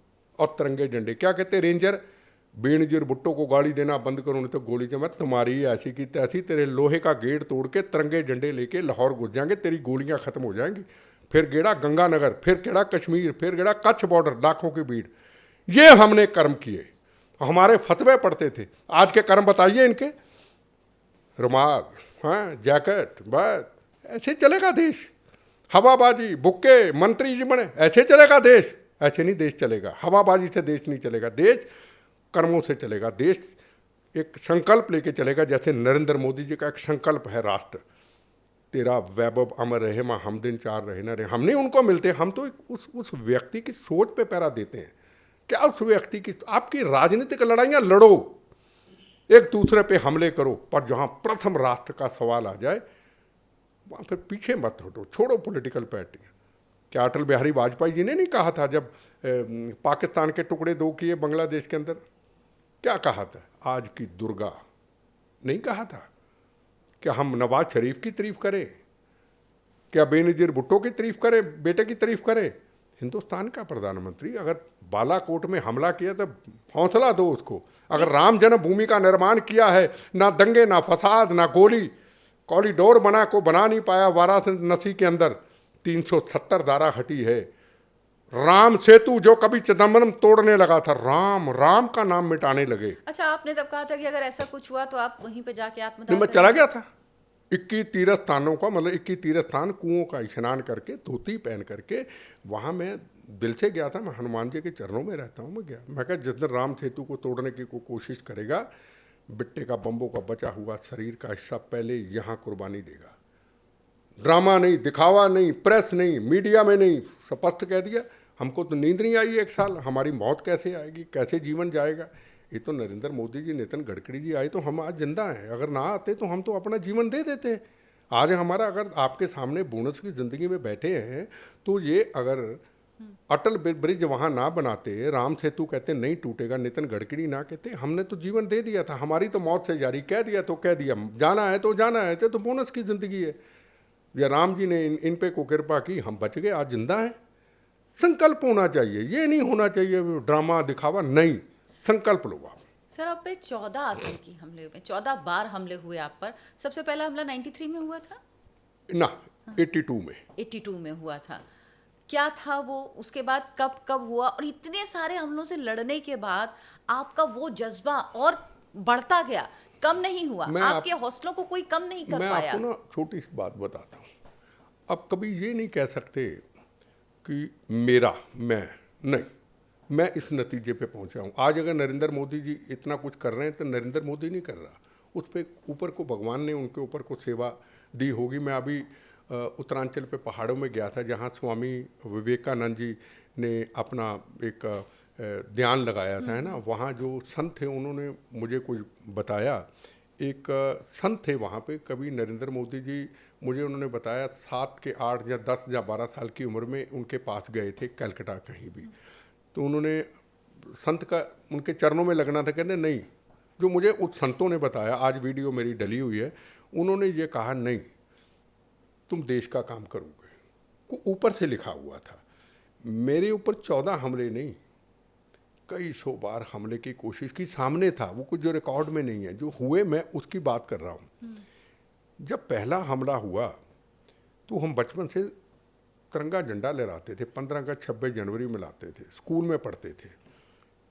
और तिरंगे झंडे। क्या कहते रेंजर, बेनजीर भुट्टो को गाली देना बंद करो नहीं तो गोली से। मैं तुम्हारी ऐसी की तैसी, तेरे लोहे का गेट तोड़ के तिरंगे झंडे लेके लाहौर घुस जाएंगे, तेरी गोलियां खत्म हो जाएंगी। फिर गेड़ा गंगानगर, फिर गेड़ा कश्मीर, फिर गेड़ा कच्छ बॉर्डर, लाखों की भीड़। ये हमने कर्म किए, हमारे फतवे पड़ते थे। आज के कर्म बताइए इनके, रुमाल, हाँ, जैकेट, बस ऐसे चलेगा देश। हवाबाजी, बुक्के, मंत्री जी बने, ऐसे चलेगा देश? ऐसे नहीं देश चलेगा। हवाबाजी से देश नहीं चलेगा, देश कर्मों से चलेगा। देश एक संकल्प लेके चलेगा, जैसे नरेंद्र मोदी जी का एक संकल्प है, राष्ट्र तेरा वैभव अमर रहे, माँ हम दिन चार रहे न रहे। हम नहीं उनको मिलते, हम तो उस व्यक्ति की सोच पे पैरा देते हैं। क्या उस व्यक्ति की, आपकी राजनीतिक लड़ाइयाँ लड़ो, एक दूसरे पे हमले करो, पर जहाँ प्रथम राष्ट्र का सवाल आ जाए वहाँ फिर पीछे मत हटो, छोड़ो पॉलिटिकल पार्टी। क्या अटल बिहारी वाजपेयी जी ने नहीं कहा था जब पाकिस्तान के टुकड़े दो किए बांग्लादेश के अंदर, क्या कहा था? आज की दुर्गा, नहीं कहा था? क्या हम नवाज शरीफ की तारीफ करें? क्या बेनजीर भुट्टो की तारीफ करें, बेटे की तारीफ करें? हिंदुस्तान का प्रधानमंत्री अगर बालाकोट में हमला किया तो हौसला दो उसको। अगर राम जन्मभूमि का निर्माण किया है, ना दंगे, ना फसाद, ना गोली, कॉरिडोर बना नहीं पाया वाराणसी के अंदर, 370 धारा हटी है। राम सेतु जो कभी चिदम्बरम तोड़ने लगा था, राम का नाम मिटाने लगे। अच्छा, आपने तब कहा था कि अगर ऐसा कुछ हुआ तो आप वहीं पे जाके आत्मदाह मैं करेंगे। चला गया था 21 तीर्थ स्थानों का, मतलब 21 तीर्थ स्थान, कुओं का स्नान करके, धोती पहन करके, वहाँ मैं दिल से गया था। मैं हनुमान जी के चरणों में रहता हूँ, मैं गया। मैं कहा जिस दिन राम सेतु को तोड़ने की कोशिश करेगा, बिट्टे का बम्बों का बचा हुआ शरीर का हिस्सा पहले यहाँ कुर्बानी देगा। ड्रामा नहीं, दिखावा नहीं, प्रेस नहीं, मीडिया में नहीं, स्पष्ट कह दिया। हमको तो नींद नहीं आई 1 साल, हमारी मौत कैसे आएगी, कैसे जीवन जाएगा। ये तो नरेंद्र मोदी जी, नितिन गडकरी जी आए तो हम आज जिंदा हैं। अगर ना आते तो हम तो अपना जीवन दे देते। आज हमारा, अगर आपके सामने बोनस की ज़िंदगी में बैठे हैं, तो ये अगर अटल ब्रिज वहाँ ना बनाते, राम सेतु कहते नहीं टूटेगा, नितिन गडकरी ना कहते, हमने तो जीवन दे दिया था। हमारी तो मौत से जारी, कह दिया तो कह दिया, जाना है तो जाना है, तो बोनस की ज़िंदगी है। या राम जी ने इन पे को कृपा की, हम बच गए, आज जिंदा हैं। संकल्प होना चाहिए, ये नहीं होना चाहिए ड्रामा दिखावा, नहीं, संकल्प लो आप। सर, आप पे 14 आतंकी हमले हुए, 14 बार हमले हुए आप पर। सबसे पहला हमला 93 में हुआ था ना, 82 में। 82 में हुआ था। क्या था वो, उसके बाद कब कब हुआ? और इतने सारे हमलों से लड़ने के बाद आपका वो जज्बा और बढ़ता गया, कम नहीं हुआ। आपके हौसलों को कोई कम नहीं कर मैं पाया। आपको ना छोटी सी बात बताता हूँ। अब कभी ये नहीं कह सकते कि मैं इस नतीजे पे पहुंचा हूँ। आज अगर नरेंद्र मोदी जी इतना कुछ कर रहे हैं तो नरेंद्र मोदी नहीं कर रहा, उस पे ऊपर को भगवान ने उनके ऊपर को सेवा दी होगी। मैं अभी उत्तरांचल पे पहाड़ों में गया था, जहाँ स्वामी विवेकानंद जी ने अपना एक ध्यान लगाया था, है ना। वहाँ जो संत थे उन्होंने मुझे कुछ बताया। एक संत थे वहाँ पे, कभी नरेंद्र मोदी जी, मुझे उन्होंने बताया 7 के 8 या 10 या 12 साल की उम्र में उनके पास गए थे, कलकत्ता कहीं भी। तो उन्होंने संत का, उनके चरणों में लगना था। कहने नहीं, जो मुझे उस संतों ने बताया, आज वीडियो मेरी डली हुई है, उन्होंने ये कहा नहीं तुम देश का काम करोगे, को ऊपर से लिखा हुआ था। मेरे ऊपर 14 हमले नहीं, कई 100 बार हमले की कोशिश की, सामने था वो, कुछ जो रिकॉर्ड में नहीं है, जो हुए मैं उसकी बात कर रहा हूँ। जब पहला हमला हुआ तो हम बचपन से तिरंगा झंडा लहराते थे, 15 अगस्त 26 जनवरी में लाते थे, स्कूल में पढ़ते थे।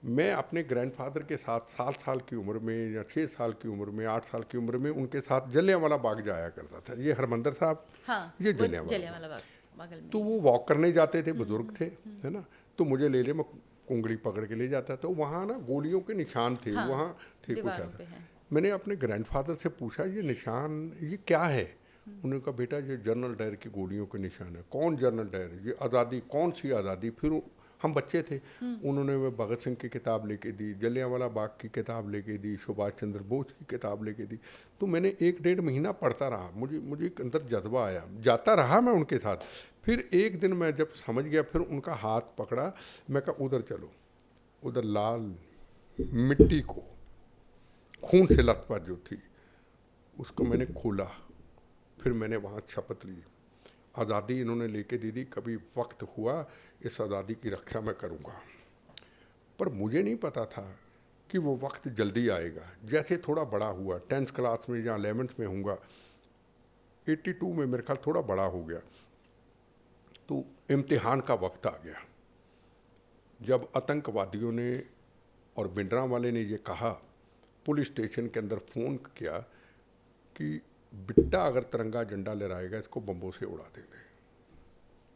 मैं अपने ग्रैंडफादर के साथ 7 साल की उम्र में या 6 साल की उम्र में, 8 साल की उम्र में उनके साथ जलियांवाला बाग जाया करता था। ये हरमंदर साहब, हाँ, ये जलियांवाला बाग बगल में। तो वो वॉक करने जाते थे, बुजुर्ग थे, है ना। तो मुझे ले ले, मैं उंगली पकड़ के ले जाता। तो वहाँ ना गोलियों के निशान थे, हाँ, वहाँ थे कुछ दीवारों पे ऐसा। है। मैंने अपने ग्रैंडफादर से पूछा ये निशान ये क्या है? उन्होंने कहा बेटा ये जनरल डायर की गोलियों के निशान है। कौन जनरल डायर? ये आज़ादी, कौन सी आज़ादी? फिर हम बच्चे थे, उन्होंने वह भगत सिंह की किताब लेके दी, जलियांवाला बाग की किताब लेके दी, सुभाष चंद्र बोस की किताब लेके दी। तो मैंने 1-1.5 महीना पढ़ता रहा, मुझे एक अंदर जज्बा आया, जाता रहा मैं उनके साथ। फिर एक दिन मैं जब समझ गया, फिर उनका हाथ पकड़ा, मैं कहा उधर चलो। उधर लाल मिट्टी को खून से लथपथ जो थी उसको मैंने खोला, फिर मैंने वहाँ शपथ ली, आज़ादी इन्होंने लेके दे दी, कभी वक्त हुआ इस आज़ादी की रक्षा मैं करूँगा। पर मुझे नहीं पता था कि वो वक्त जल्दी आएगा। जैसे थोड़ा बड़ा हुआ, 10th क्लास में या 11th में होऊंगा, 82 में मेरे ख्याल थोड़ा बड़ा हो गया, तो इम्तिहान का वक्त आ गया। जब आतंकवादियों ने और भिंडरां वाले ने ये कहा, पुलिस स्टेशन के अंदर फ़ोन किया कि बिट्टा अगर तिरंगा झंडा लहराएगा इसको बम्बों से उड़ा देंगे।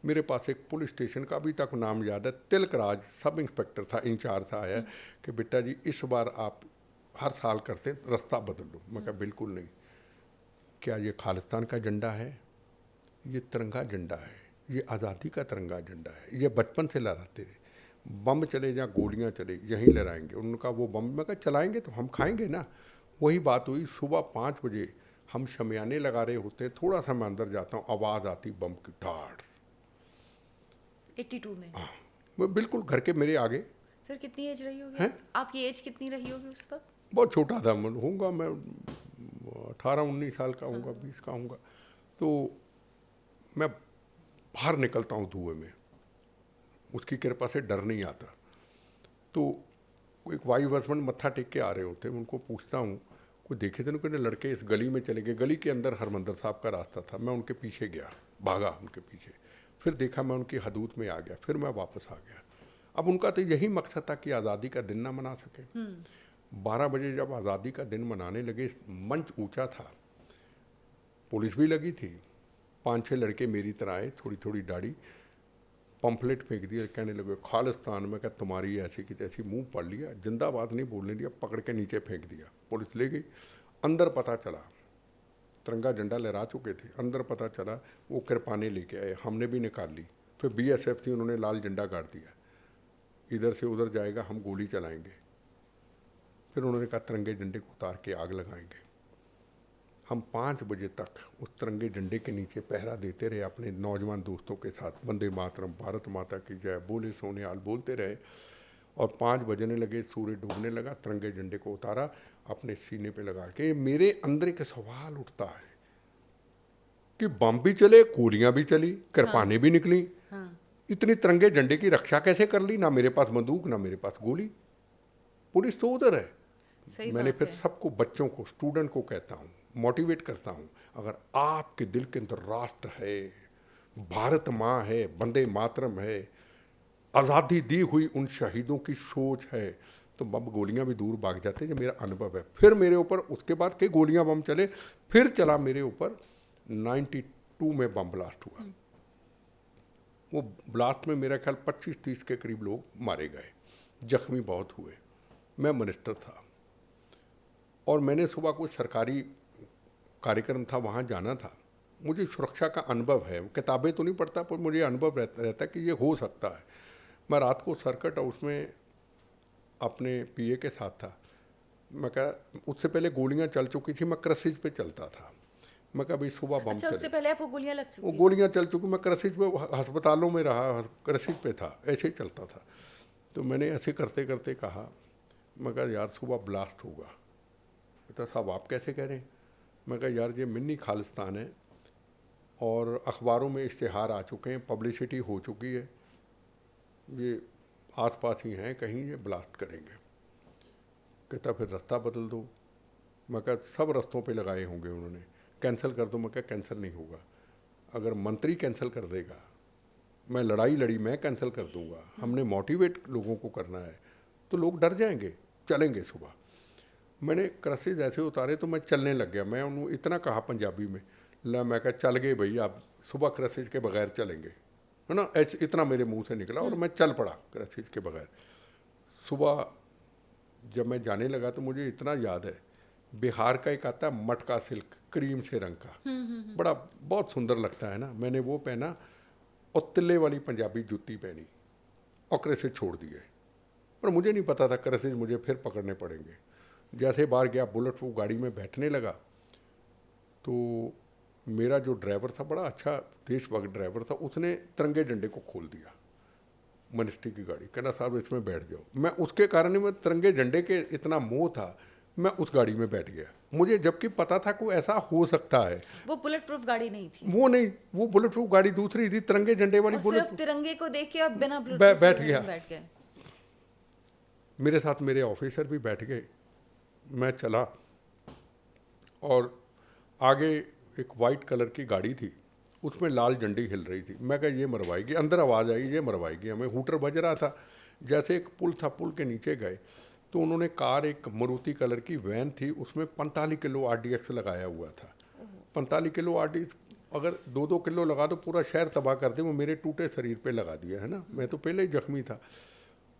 मेरे पास एक पुलिस स्टेशन का अभी तक नाम याद है, तिलक राज सब इंस्पेक्टर था, इंचार्ज था, आया कि बेटा जी इस बार आप हर साल करते रास्ता बदल लो। मैं कहा बिल्कुल नहीं। क्या ये खालिस्तान का झंडा है? ये तिरंगा झंडा है, ये आज़ादी का तिरंगा झंडा है, ये बचपन से लहराते रहे। बम चले या गोलियां चले यहीं लहराएंगे। उनका वो बम, मैं कहा चलाएंगे तो हम खाएंगे ना। वही बात हुई, सुबह 5 बजे हम शमियाने लगा रहे होते हैं, थोड़ा सा मैं अंदर जाता हूँ, आवाज़ आती बम की, ठाड़। 82 में? हाँ, वो बिल्कुल घर के मेरे आगे। सर कितनी एज रही होगी? हैं? आपकी एज कितनी रही होगी उस वक्त? बहुत छोटा था मैं, होऊंगा मैं 18-19 साल का होऊंगा, 20 का होऊंगा। तो मैं बाहर निकलता हूँ धुएं में, उसकी कृपा से डर नहीं आता। तो एक वाइस हस्बैंड मत्था टेक के आ रहे होते, उनको पूछता हूँ कोई देखे थे ना, कोई लड़के इस गली में चले गए। गली के अंदर हरमंदर साहब का रास्ता था, मैं उनके पीछे गया, भागा उनके पीछे, फिर देखा मैं उनकी हदूद में आ गया, फिर मैं वापस आ गया। अब उनका तो यही मकसद था कि आज़ादी का दिन ना मना सके। 12 बजे जब आज़ादी का दिन मनाने लगे, मंच ऊंचा था, पुलिस भी लगी थी, 5-6 लड़के मेरी तरह आए, थोड़ी थोड़ी दाढ़ी, पंफलेट फेंक दिया, कहने लगे खालिस्तान। में क्या तुम्हारी ऐसी की तैसी, मुंह पढ़ लिया, जिंदाबाद नहीं बोलने दिया, पकड़ के नीचे फेंक दिया। पुलिस ले गई। अंदर पता चला तिरंगा झंडा लहरा चुके थे। अंदर पता चला वो कृपाने लेके आए, हमने भी निकाल ली। फिर BSF थी, उन्होंने लाल झंडा गाड़ दिया, इधर से उधर जाएगा हम गोली चलाएंगे। फिर उन्होंने कहा तिरंगे झंडे को उतार के आग लगाएंगे। हम 5 बजे तक उस तिरंगे झंडे के नीचे पहरा देते रहे अपने नौजवान दोस्तों के साथ। वंदे मातरम, भारत माता की जय, बोले सोनिहाल बोलते रहे। और 5 बजने लगे, सूर्य डूबने लगा, तिरंगे झंडे को उतारा, अपने सीने पे लगा के। मेरे अंदर एक सवाल उठता है कि बम भी चले, गोलियां भी चली, कृपानें भी निकली, इतनी तिरंगे झंडे की रक्षा कैसे कर ली? ना मेरे पास बंदूक, ना मेरे पास गोली, पुलिस तो उधर है। सही मैंने बात फिर है। सबको, बच्चों को, स्टूडेंट को कहता हूँ, मोटिवेट करता हूँ, अगर आपके दिल के अंदर राष्ट्र है, भारत माँ है, वंदे मातरम है, आज़ादी दी हुई उन शहीदों की सोच है, तो बम गोलियां भी दूर भाग जाते हैं। ये मेरा अनुभव है। फिर मेरे ऊपर उसके बाद के गोलियां बम चले, फिर चला मेरे ऊपर 92 में बम ब्लास्ट हुआ। वो ब्लास्ट में मेरा ख्याल 25-30 के करीब लोग मारे गए, जख्मी बहुत हुए। मैं मिनिस्टर था और मैंने सुबह कोई सरकारी कार्यक्रम था, वहाँ जाना था। मुझे सुरक्षा का अनुभव है, किताबें तो नहीं पढ़ता, पर मुझे अनुभव रहता है कि ये हो सकता है। मैं रात को सर्किट हाउस में अपने PA के साथ था। मैं कहा, उससे पहले गोलियां चल चुकी थी, मैं क्रसिज पे चलता था। मैं कहा भाई सुबह बम अच्छा, उससे पहले आपको गोलियां लग वो चुकी? गोलियां चल चुकी, मैं क्रसिज पे, अस्पतालों में रहा, क्रसिज पे था, ऐसे ही चलता था। तो मैंने ऐसे करते करते कहा, मैं कहा यार सुबह ब्लास्ट होगा। कहता साहब आप कैसे कह रहे हैं? मैं कहा यार ये मिनी खालिस्तान है और अखबारों में इश्तिहार आ चुके हैं, पब्लिसिटी हो चुकी है, ये आसपास ही हैं कहीं, ये ब्लास्ट करेंगे। कहता फिर रास्ता बदल दो। मैं कहा सब रास्तों पे लगाए होंगे उन्होंने, कैंसिल कर दो। मैं कहा कैंसिल नहीं होगा, अगर मंत्री कैंसिल कर देगा, मैं लड़ाई लड़ी, मैं कैंसिल कर दूंगा। हमने मोटिवेट लोगों को करना है, तो लोग डर जाएंगे, चलेंगे सुबह। मैंने क्रसेज ऐसे उतारे तो मैं चलने लग गया। मैं उन्होंने इतना कहा पंजाबी में, ला मैं कहा चल गए भई, आप सुबह क्रसेज के बगैर चलेंगे, है ना, ऐसे इतना मेरे मुंह से निकला और मैं चल पड़ा क्रसेज के बगैर। सुबह जब मैं जाने लगा तो मुझे इतना याद है, बिहार का एक आता है मटका सिल्क, क्रीम से रंग का, बड़ा बहुत सुंदर लगता है ना, मैंने वो पहना और तिल्ले वाली पंजाबी जूती पहनी और क्रसेज छोड़ दिए। पर मुझे नहीं पता था क्रसेज मुझे फिर पकड़ने पड़ेंगे। जैसे बाहर गया, बुलेट प्रूफ गाड़ी में बैठने लगा, तो मेरा जो ड्राइवर था, बड़ा अच्छा देशभक्त ड्राइवर था, उसने तिरंगे झंडे को खोल दिया, मिनिस्ट्री की गाड़ी, कहना साहब इसमें बैठ जाओ। मैं उसके कारण में तिरंगे झंडे के इतना मोह था, मैं उस गाड़ी में बैठ गया। मुझे जबकि पता था कोई ऐसा हो सकता है। वो बुलेट प्रूफ गाड़ी नहीं थी? वो नहीं, वो बुलेट प्रूफ गाड़ी दूसरी थी, तिरंगे झंडे वाली और बुलेट सिर्फ तिरंगे को देख के आप बिना बुलेट बैठ प्रूफ गया। बैठ गए? मेरे साथ मेरे ऑफिसर भी बैठ गए। मैं चला और आगे एक वाइट कलर की गाड़ी थी, उसमें लाल झंडी हिल रही थी। मैं कहा ये मरवाएगी, अंदर आवाज़ आई ये मरवाएगी हमें। हूटर बज रहा था। जैसे एक पुल था, पुल के नीचे गए तो उन्होंने कार, एक मारुति कलर की वैन थी, उसमें 45 किलो RDX लगाया हुआ था। 45 किलो RDX अगर 2-2 किलो लगा तो पूरा शहर तबाह कर दे, वो मेरे टूटे शरीर पे लगा दिया है ना। मैं तो पहले ही जख्मी था।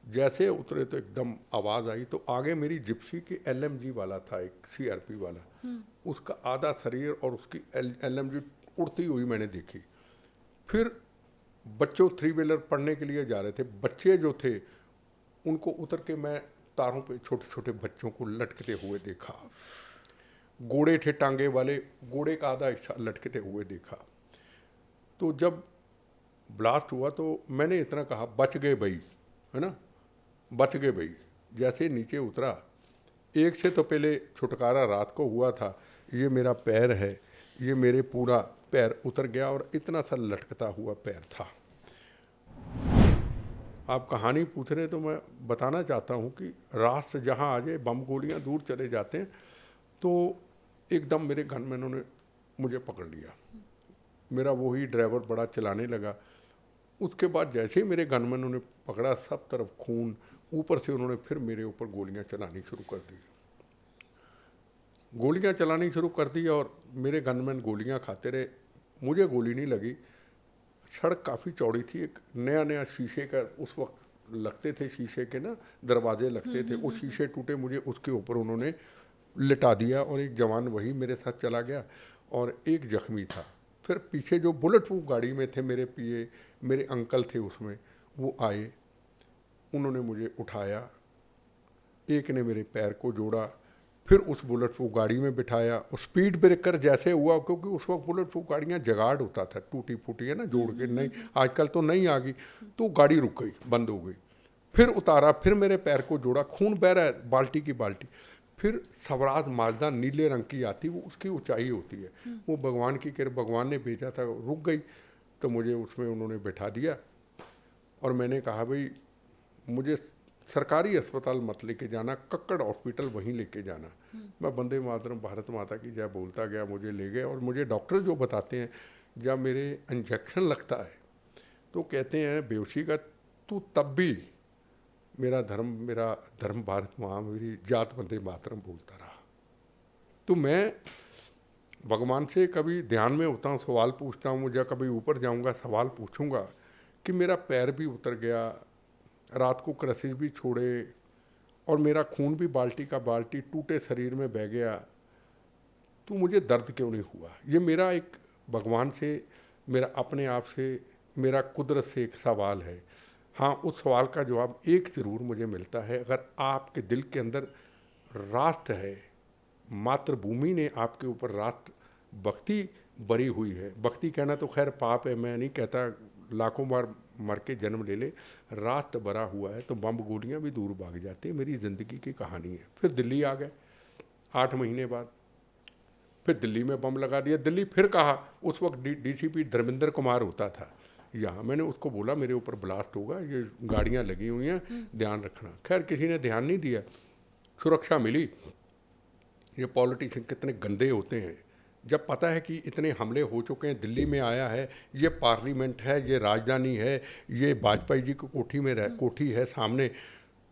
जैसे उतरे तो एकदम आवाज़ आई, तो आगे मेरी जिप्सी की LMG वाला था, एक CRP वाला, उसका आधा शरीर और उसकी LMG उड़ती हुई मैंने देखी। फिर बच्चों 3 व्हीलर पढ़ने के लिए जा रहे थे, बच्चे जो थे उनको उतर के मैं तारों पे छोटे छोटे बच्चों को लटकते हुए देखा। घोड़े थे टांगे वाले, घोड़े का आधा हिस्सा लटकते हुए देखा। तो जब ब्लास्ट हुआ तो मैंने इतना कहा, बच गए भाई, है ना, बच गए भाई। जैसे नीचे उतरा, एक से तो पहले छुटकारा रात को हुआ था, ये मेरा पैर है, ये मेरे पूरा पैर उतर गया और इतना सा लटकता हुआ पैर था। आप कहानी पूछ रहे तो मैं बताना चाहता हूँ कि राष्ट्र जहाँ आ जाए, बम गोलियाँ दूर चले जाते हैं, तो एकदम मेरे गनमैनों ने मुझे पकड़ लिया। मेरा वही ड्राइवर बड़ा चलाने लगा। उसके बाद जैसे ही मेरे गनमैनों ने पकड़ा, सब तरफ खून, ऊपर से उन्होंने फिर मेरे ऊपर गोलियां चलानी शुरू कर दी। गोलियां चलानी शुरू कर दी और मेरे गनमैन गोलियां खाते रहे। मुझे गोली नहीं लगी। सड़क काफ़ी चौड़ी थी, एक नया नया शीशे का उस वक्त लगते थे, शीशे के ना दरवाजे लगते थे, वो शीशे टूटे, मुझे उसके ऊपर उन्होंने लिटा दिया और एक जवान वही मेरे साथ चला गया और एक जख्मी था। फिर पीछे जो बुलेट प्रूफ गाड़ी में थे मेरे पिए, मेरे अंकल थे उसमें, वो आए, उन्होंने मुझे उठाया, एक ने मेरे पैर को जोड़ा, फिर उस बुलेट प्रूफ गाड़ी में बिठाया। और स्पीड ब्रेकर जैसे हुआ, क्योंकि उस वक्त बुलेट प्रूफ गाड़ियाँ जगाड़ होता था, टूटी फूटी है ना, जोड़ के, नहीं आजकल तो नहीं आ गई, तो गाड़ी रुक गई, बंद हो गई। फिर उतारा, फिर मेरे पैर को जोड़ा, खून बह रहा है, बाल्टी की बाल्टी। फिर स्वराज माजदा नीले रंग की आती, वो उसकी ऊंचाई होती है, वो भगवान की कृपा, भगवान ने भेजा था, रुक गई। तो मुझे उसमें उन्होंने बैठा दिया और मैंने कहा भाई मुझे सरकारी अस्पताल मत लेके जाना, कक्कड़ हॉस्पिटल वहीं लेके जाना। मैं वंदे मातरम, भारत माता की जय बोलता गया, मुझे ले गए। और मुझे डॉक्टर जो बताते हैं, जब मेरे इंजेक्शन लगता है तो कहते हैं बेहोशी का, तू तब भी मेरा धर्म भारत माँ, मेरी जात वंदे मातरम बोलता रहा। तो मैं भगवान से कभी ध्यान में होता हूँ, सवाल पूछता हूँ, मुझे कभी ऊपर जाऊँगा सवाल पूछूँगा कि मेरा पैर भी उतर गया, रात को क्रसेस भी छोड़े और मेरा खून भी बाल्टी का बाल्टी टूटे शरीर में बह गया, तो मुझे दर्द क्यों नहीं हुआ? ये मेरा एक भगवान से, मेरा अपने आप से, मेरा कुदरत से एक सवाल है। हाँ, उस सवाल का जवाब एक ज़रूर मुझे मिलता है, अगर आपके दिल के अंदर राष्ट्र है, मातृभूमि ने आपके ऊपर राष्ट्र भक्ति भरी हुई है। भक्ति कहना तो खैर पाप है, मैं नहीं कहता, लाखों बार मर के जन्म ले ले, राष्ट्र भरा हुआ है तो बम गोलियां भी दूर भाग जाती है। मेरी ज़िंदगी की कहानी है। फिर दिल्ली आ गए 8 महीने बाद, फिर दिल्ली में बम लगा दिया। दिल्ली फिर कहा, उस वक्त DCP धर्मेंद्र कुमार होता था यहाँ, मैंने उसको बोला मेरे ऊपर ब्लास्ट होगा, ये गाड़ियाँ लगी हुई हैं, ध्यान रखना। खैर किसी ने ध्यान नहीं दिया, सुरक्षा मिली। ये पॉलिटिशियन कितने गंदे होते हैं, जब पता है कि इतने हमले हो चुके हैं, दिल्ली में आया है, ये पार्लियामेंट है, ये राजधानी है, ये वाजपेयी जी की कोठी है सामने,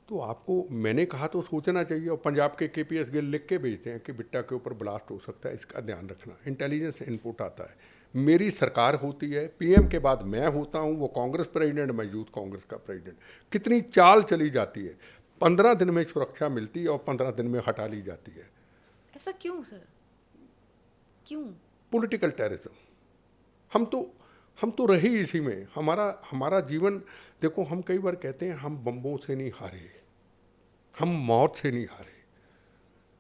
तो आपको मैंने कहा तो सोचना चाहिए। और पंजाब के KPS गिल लिख के भेजते हैं कि बिट्टा के ऊपर ब्लास्ट हो सकता है, इसका ध्यान रखना। इंटेलिजेंस इनपुट आता है, मेरी सरकार होती है, PM के बाद मैं होता हूँ, वो कांग्रेस प्रेसिडेंट, मैं यूथ कांग्रेस का प्रेसिडेंट। कितनी चाल चली जाती है, 15 दिन में सुरक्षा मिलती है और 15 दिन में हटा ली जाती है। ऐसा क्यों सर, क्यों? Political terrorism. हम तो रहे इसी में, हमारा जीवन देखो। हम कई बार कहते हैं हम बम्बों से नहीं हारे, हम मौत से नहीं हारे,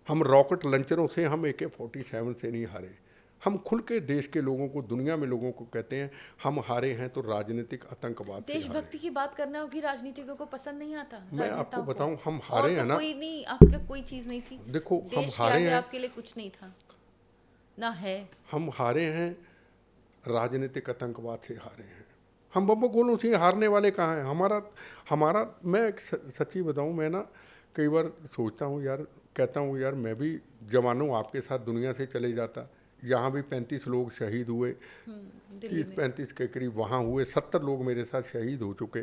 हम रॉकेट लंचरों से, हम AK-47 से नहीं हारे। हम खुल के देश के लोगों को, दुनिया में लोगों को कहते हैं हम हारे हैं तो राजनीतिक आतंकवाद से हारे। देशभक्ति की बात करना होगी, राजनीतिकों को पसंद नहीं आता। मैं आपको बताऊं, हम हारे हैं ना, कोई नहीं, आपका कोई चीज नहीं थी। देखो हम हारे हैं, आपके लिए कुछ नहीं था ना है। हम हारे हैं राजनीतिक आतंकवाद से हारे हैं। हम बम गोलों से हारने वाले कहाँ हैं? हमारा मैं सच्ची बताऊं, मैं ना कई बार सोचता हूँ यार, कहता हूँ यार मैं भी जवानों आपके साथ दुनिया से चले जाता। यहाँ भी 35 लोग शहीद हुए, 30-35 के करीब वहाँ हुए, 70 लोग मेरे साथ शहीद हो चुके।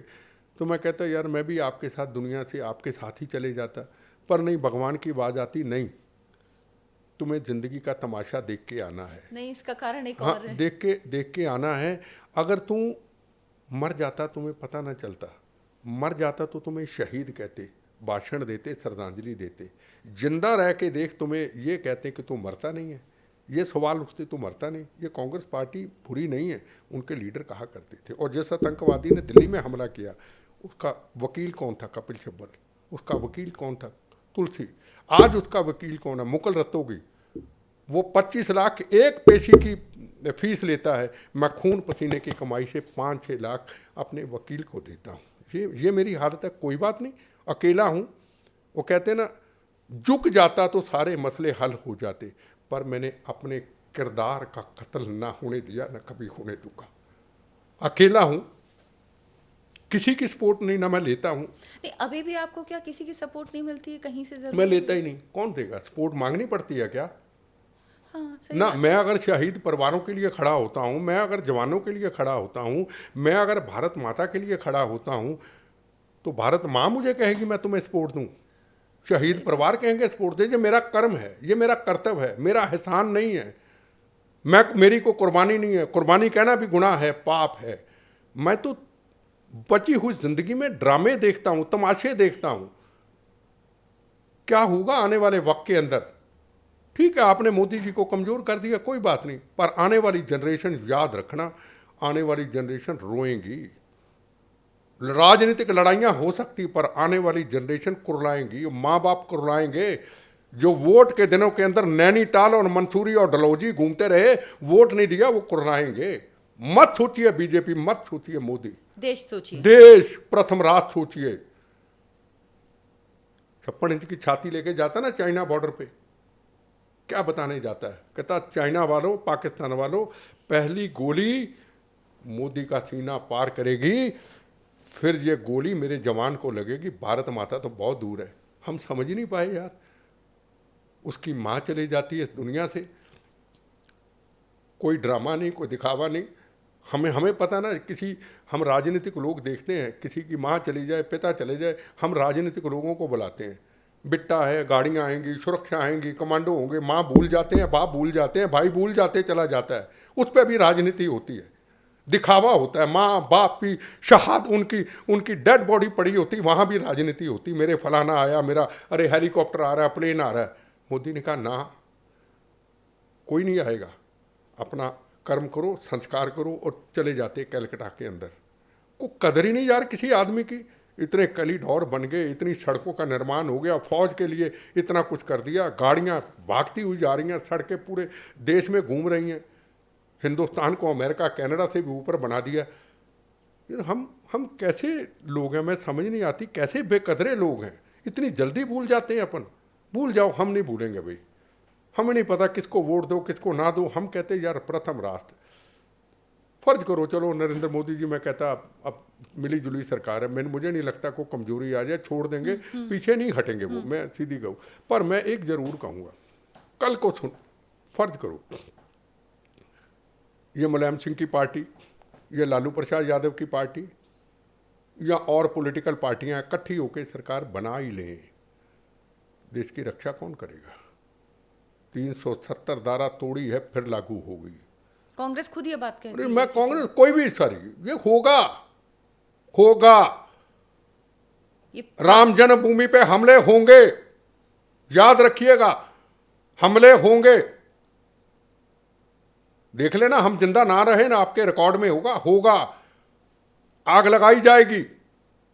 तो मैं कहता यार मैं भी आपके साथ दुनिया से आपके साथ ही चले जाता। पर नहीं, भगवान की आवाज़ आती, नहीं तुम्हें ज़िंदगी का तमाशा देख के आना है। नहीं, इसका कारण एक हाँ, और है। देख के आना है। अगर तू मर जाता तुम्हें पता ना चलता, मर जाता तो तुम्हें शहीद कहते, भाषण देते, श्रद्धांजलि देते। जिंदा रह के देख, तुम्हें ये कहते कि तू मरता नहीं है, ये सवाल उठते तू मरता नहीं। ये कांग्रेस पार्टी बुरी नहीं है, उनके लीडर कहा करते थे। और जिस आतंकवादी ने दिल्ली में हमला किया, उसका वकील कौन था? कपिल सिब्बल। उसका वकील कौन था? तुलसी। आज उसका वकील कौन है? मुकुल रस्तोगी। वो 25 लाख एक पेशी की फीस लेता है। मैं खून पसीने की कमाई से 5-6 लाख अपने वकील को देता हूँ। ये मेरी हालत है। कोई बात नहीं, अकेला हूँ। वो कहते ना, झुक जाता तो सारे मसले हल हो जाते, पर मैंने अपने किरदार का कत्ल ना होने दिया, ना कभी होने दूंगा। अकेला हूँ, किसी की सपोर्ट नहीं, ना मैं लेता हूँ। नहीं, अभी भी आपको क्या किसी की सपोर्ट नहीं मिलती है कहीं से? जरूर मैं लेता ही नहीं। कौन देगा? सपोर्ट मांगनी पड़ती है क्या? हाँ, सही ना, बात। मैं अगर शहीद परिवारों के लिए खड़ा होता हूँ, मैं अगर जवानों के लिए खड़ा होता हूँ, मैं अगर भारत माता के लिए खड़ा होता हूँ, तो भारत माँ मुझे कहेगी मैं तुम्हें सपोर्ट दूँ? शहीद परिवार कहेंगे सपोर्ट दे? ये मेरा कर्म है, ये मेरा कर्तव्य है, मेरा एहसान नहीं है। मेरी को कुर्बानी नहीं है। कुर्बानी कहना भी गुनाह है, पाप है। मैं तो बची हुई जिंदगी में ड्रामे देखता हूँ, तमाशे देखता हूँ। क्या होगा आने वाले वक्त के अंदर? ठीक है, आपने मोदी जी को कमज़ोर कर दिया, कोई बात नहीं, पर आने वाली जनरेशन, याद रखना, आने वाली जनरेशन रोएंगी। राजनीतिक लड़ाइयाँ हो सकती, पर आने वाली जनरेशन कुरलाएंगी, माँ बाप कुरलाएंगे। जो वोट के दिनों के अंदर नैनीताल और मंसूरी और डलहौजी घूमते रहे, वोट नहीं दिया, वो कुरलाएंगे। मत सोचिए बीजेपी, मत सोचिए मोदी, देश सोचिए। देश प्रथम राष्ट्र सोचिए। 56 इंच की छाती लेके जाता ना चाइना बॉर्डर पे, क्या बताने जाता है? कहता चाइना वालों, पाकिस्तान वालों, पहली गोली मोदी का सीना पार करेगी, फिर ये गोली मेरे जवान को लगेगी। भारत माता तो बहुत दूर है, हम समझ ही नहीं पाए यार। उसकी माँ चली जाती है दुनिया से, कोई ड्रामा नहीं, कोई दिखावा नहीं। हमें पता ना, हम राजनीतिक लोग देखते हैं, किसी की माँ चली जाए, पिता चले जाए, हम राजनीतिक लोगों को बुलाते हैं, बिट्टा है, गाड़ियाँ आएंगी, सुरक्षा आएंगी, कमांडो होंगे। माँ भूल जाते हैं, बाप भूल जाते हैं, भाई भूल जाते, चला जाता है। उस पर भी राजनीति होती है, दिखावा होता है। माँ बाप की शहादत, उनकी डेड बॉडी पड़ी होती, वहाँ भी राजनीति होती। मेरे फलाना आया, मेरा अरे हेलीकॉप्टर आ रहा है, प्लेन आ रहा है। मोदी ने कहा ना, कोई नहीं आएगा, अपना कर्म करो, संस्कार करो, और चले जाते कलकत्ता के अंदर। को कदर ही नहीं यार किसी आदमी की। इतने कॉरिडोर बन गए, इतनी सड़कों का निर्माण हो गया, फौज के लिए इतना कुछ कर दिया, गाड़ियाँ भागती हुई जा रही हैं, सड़कें पूरे देश में घूम रही हैं, हिंदुस्तान को अमेरिका कनाडा से भी ऊपर बना दिया। यार हम कैसे लोग हैं, मैं समझ नहीं आती, कैसे बेकदरे लोग हैं, इतनी जल्दी भूल जाते हैं। अपन भूल जाओ, हम नहीं भूलेंगे भाई। हमें नहीं पता किसको वोट दो, किसको ना दो। हम कहते यार प्रथम राष्ट्र, फर्ज करो, चलो नरेंद्र मोदी जी, मैं कहता अब मिली जुली सरकार है, मुझे नहीं लगता को कमजोरी आ जाए, छोड़ देंगे, पीछे नहीं हटेंगे वो, मैं सीधी कहूँ। पर मैं एक जरूर कहूँगा, कल को सुन, फर्ज करो ये मुलायम सिंह की पार्टी, ये लालू प्रसाद यादव की पार्टी, या और पॉलिटिकल पार्टियां इकट्ठी होकर सरकार बना ही लें, देश की रक्षा कौन करेगा? 370 धारा तोड़ी है, फिर लागू होगी। कांग्रेस खुद ये बात कहती है। मैं कांग्रेस कोई भी सारी, ये होगा। राम जन्मभूमि पे हमले होंगे, याद रखिएगा, हमले होंगे। देख लेना, हम जिंदा ना रहे ना, आपके रिकॉर्ड में होगा। आग लगाई जाएगी।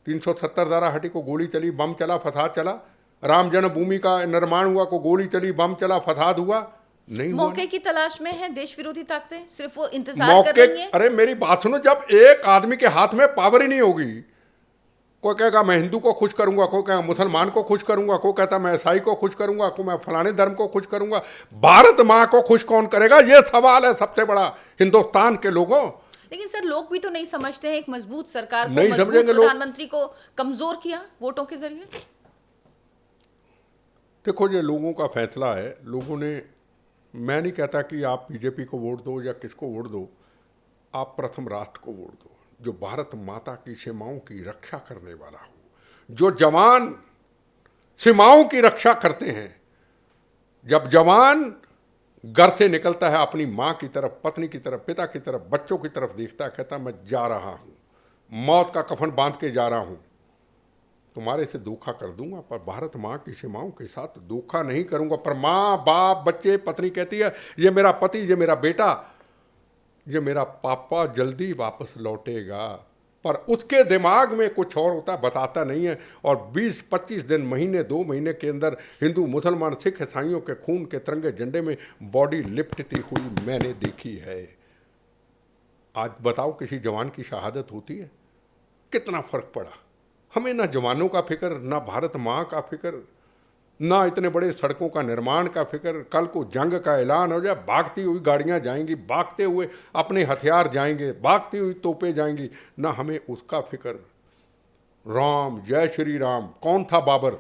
370 धारा हटी को गोली चली, बम चला, फसाद चला। राम जन्मभूमि का निर्माण हुआ को गोली चली, बम चला, फसाद हुआ। नहीं हुआ। मौके की तलाश में है देश विरोधी ताकतें, सिर्फ वो इंतजार कर रही हैं। अरे मेरी बात सुनो, जब एक आदमी के हाथ में पावर ही नहीं होगी, कोई कहेगा मैं हिंदू को खुश करूंगा, कोई कहेगा मुसलमान को खुश करूंगा, कोई कहता मैं ईसाई को खुश करूंगा, कोई मैं फलाने धर्म को खुश करूंगा। भारत माँ को खुश कौन करेगा? ये सवाल है सबसे बड़ा हिंदुस्तान के लोगों। लेकिन सर, लोग भी तो नहीं समझते हैं, एक मजबूत सरकार को, नहीं मजबूत समझेंगे लोग। प्रधानमंत्री को कमजोर किया वोटों के जरिए। देखो, ये लोगों का फैसला है। लोगों ने, मैं नहीं कहता कि आप बीजेपी को वोट दो या किसको वोट दो, आप प्रथम राष्ट्र को वोट दो, जो भारत माता की सीमाओं की रक्षा करने वाला हो। जो जवान सीमाओं की रक्षा करते हैं, जब जवान घर से निकलता है, अपनी माँ की तरफ, पत्नी की तरफ, पिता की तरफ, बच्चों की तरफ देखता है, कहता मैं जा रहा हूँ, मौत का कफन बांध के जा रहा हूँ, तुम्हारे से धोखा कर दूंगा पर भारत माँ की सीमाओं के साथ धोखा नहीं करूंगा। पर माँ, बाप, बच्चे, पत्नी कहती है ये मेरा पति, ये मेरा बेटा, ये मेरा पापा जल्दी वापस लौटेगा, पर उसके दिमाग में कुछ और होता है, बताता नहीं है। और 20-25 दिन, महीने, 2 महीने के अंदर हिंदू, मुसलमान, सिख, ईसाइयों के खून के तिरंगे झंडे में बॉडी लिपटती हुई मैंने देखी है। आज बताओ, किसी जवान की शहादत होती है? कितना फर्क पड़ा। हमें ना जवानों का फिक्र, ना भारत माँ का फिक्र, ना इतने बड़े सड़कों का निर्माण का फिक्र। कल को जंग का ऐलान हो जाए, भागती हुई गाड़ियां जाएंगी, भागते हुए अपने हथियार जाएंगे, भागती हुई तोपें जाएंगी, ना हमें उसका फिक्र। राम, जय श्री राम। कौन था बाबर?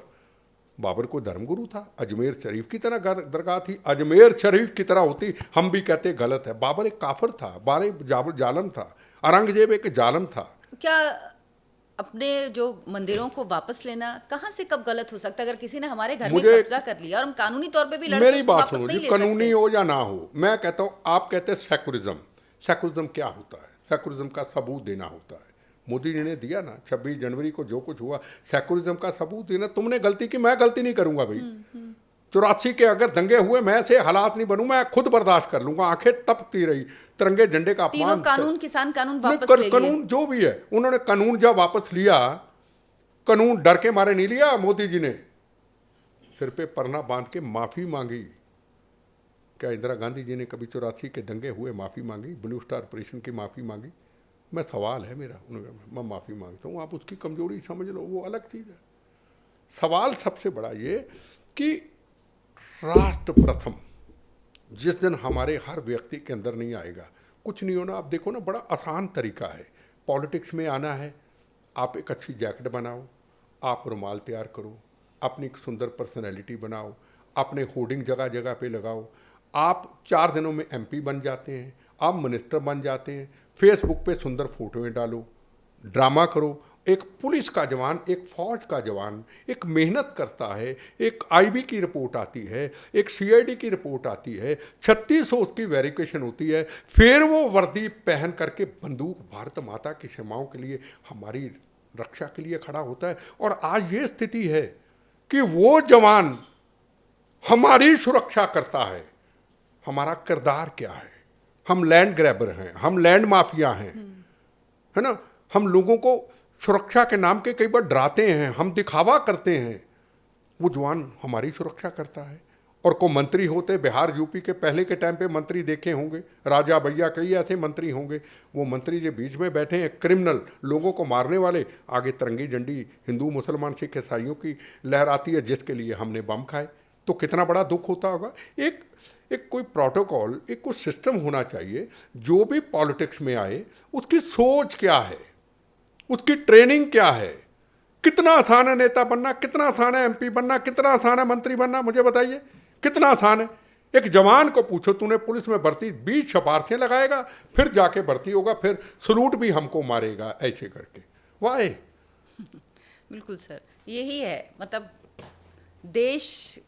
बाबर को धर्मगुरु था, अजमेर शरीफ की तरह दरगाह थी, अजमेर शरीफ की तरह होती, हम भी कहते गलत है। बाबर एक काफिर था, बाबर जालम था, औरंगजेब एक जालम था। क्या अपने जो मंदिरों को वापस लेना कहाँ से कब गलत हो सकता है? अगर किसी ने हमारे घर में कब्जा कर लिया और हम कानूनी तौर पे भी लड़ते, मेरी उसको बात वापस सुनो नहीं जी, ले कानूनी सकते। हो या ना हो, मैं कहता हूँ, आप कहते हैं सेकुलरिज्म। सेकुलरिज्म क्या होता है? सेकुलरिज्म का सबूत देना होता है। मोदी जी ने दिया ना 26 जनवरी को जो कुछ हुआ, सेकुलरिज्म का सबूत देना। तुमने गलती की, मैं गलती नहीं करूंगा भाई। 84 के अगर दंगे हुए, मैं से हालात नहीं बनूं, मैं खुद बर्दाश्त कर लूंगा। आंखें तपती रही, तिरंगे झंडे का तीनों अपमान। कानून, किसान कानून वापस ले लिए। कानून जो भी है, उन्होंने कानून जब वापस लिया, कानून डर के मारे नहीं लिया। मोदी जी ने सिर पे परना बांध के माफी मांगी। क्या इंदिरा गांधी जी ने कभी 84 के दंगे हुए माफी मांगी? ब्लू स्टार ऑपरेशन की माफी मांगी? मैं, सवाल है मेरा, मैं माफी मांगता हूँ, आप उसकी कमजोरी समझ लो, वो अलग चीज है। सवाल सबसे बड़ा ये कि राष्ट्र प्रथम जिस दिन हमारे हर व्यक्ति के अंदर नहीं आएगा, कुछ नहीं होना। आप देखो ना, बड़ा आसान तरीका है पॉलिटिक्स में आना है। आप एक अच्छी जैकेट बनाओ, आप रुमाल तैयार करो, अपनी एक सुंदर पर्सनैलिटी बनाओ, अपने होर्डिंग जगह जगह पे लगाओ, आप 4 दिनों में एमपी बन जाते हैं, आप मिनिस्टर बन जाते हैं। फेसबुक पे सुंदर फोटोएं डालो, ड्रामा करो। एक पुलिस का जवान, एक फौज का जवान एक मेहनत करता है, एक आईबी की रिपोर्ट आती है, एक सीआईडी की रिपोर्ट आती है, 3600 उसकी वेरिफिकेशन होती है, फिर वो वर्दी पहन करके बंदूक भारत माता की सीमाओं के लिए, हमारी रक्षा के लिए खड़ा होता है। और आज ये स्थिति है कि वो जवान हमारी सुरक्षा करता है। हमारा किरदार क्या है? हम लैंड ग्रैबर हैं, हम लैंड माफिया हैं, है ना। हम लोगों को सुरक्षा के नाम के कई बार डराते हैं, हम दिखावा करते हैं। वो जवान हमारी सुरक्षा करता है। और को मंत्री होते, बिहार यूपी के पहले के टाइम पे मंत्री देखे होंगे, राजा भैया कई ऐसे मंत्री होंगे। वो मंत्री जो बीच में बैठे हैं, क्रिमिनल, लोगों को मारने वाले, आगे तिरंगी झंडी हिंदू, मुसलमान, सिख, ईसाइयों की लहराती है, जिसके लिए हमने बम खाए। तो कितना बड़ा दुख होता होगा। एक कोई प्रोटोकॉल, एक कोई सिस्टम होना चाहिए। जो भी पॉलिटिक्स में आए, उसकी सोच क्या है, उसकी ट्रेनिंग क्या है। कितना आसान है नेता बनना, कितना आसान है एमपी बनना, कितना आसान है मंत्री बनना, मुझे बताइए कितना आसान है। एक जवान को पूछो, तूने पुलिस में भर्ती, 20 सिफारिशें लगाएगा, फिर जाके भर्ती होगा, फिर सलूट भी हमको मारेगा, ऐसे करके। वाह। बिल्कुल सर, यही है। मतलब देश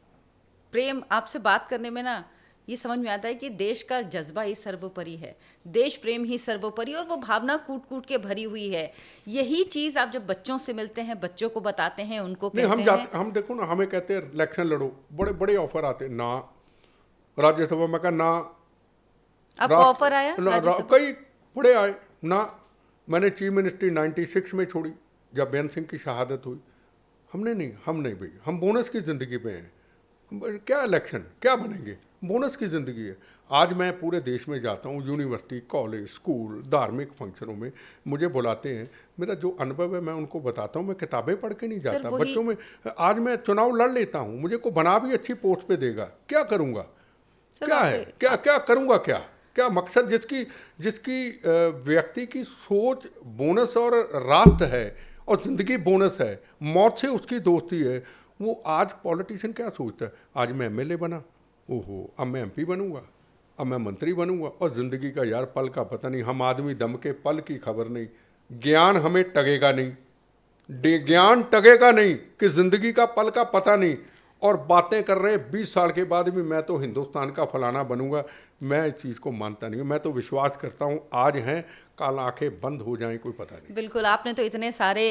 प्रेम, आपसे बात करने में ना ये समझ में आता है कि देश का जज्बा ही सर्वोपरि है, देश प्रेम ही सर्वोपरि, और वो भावना कूट कूट के भरी हुई है। यही चीज़ आप जब बच्चों से मिलते हैं, बच्चों को बताते हैं, उनको कहते हैं। हम देखो ना, हमें कहते हैं इलेक्शन लड़ो, बड़े बड़े ऑफर आते हैं ना। राज्यसभा में कहा ना, आपको ऑफर आया? कई बड़े आए ना। मैंने चीफ मिनिस्ट्री 96 में छोड़ी जब बेन सिंह की शहादत हुई। हम नहीं भाई, हम बोनस की ज़िंदगी पे हैं। क्या इलेक्शन, क्या बनेंगे, बोनस की ज़िंदगी है। आज मैं पूरे देश में जाता हूँ, यूनिवर्सिटी, कॉलेज, स्कूल, धार्मिक फंक्शनों में मुझे बुलाते हैं। मेरा जो अनुभव है मैं उनको बताता हूँ। मैं किताबें पढ़ के नहीं जाता बच्चों में। आज मैं चुनाव लड़ लेता हूँ, मुझे को बना भी अच्छी पोस्ट पे देगा, क्या करूँगा, क्या है, क्या करूँगा, क्या मकसद। जिसकी व्यक्ति की सोच बोनस और राष्ट्र है और ज़िंदगी बोनस है, मौत से उसकी दोस्ती है, वो आज पॉलिटिशियन क्या सोचता है, आज मैं एमएलए बना, ओहो अब मैं एमपी बनूंगा, अब मैं मंत्री बनूंगा, और ज़िंदगी का यार पल का पता नहीं, हम आदमी दम के पल की खबर नहीं, ज्ञान हमें टगेगा नहीं, ज्ञान टगेगा नहीं कि ज़िंदगी का पल का पता नहीं, और बातें कर रहे हैं 20 साल के बाद भी मैं तो हिंदुस्तान का फलाना बनूंगा। मैं इस चीज़ को मानता नहीं हूं। मैं तो विश्वास करता हूं आज हैं कल आंखें बंद हो जाएं, कोई पता नहीं। बिल्कुल, आपने तो इतने सारे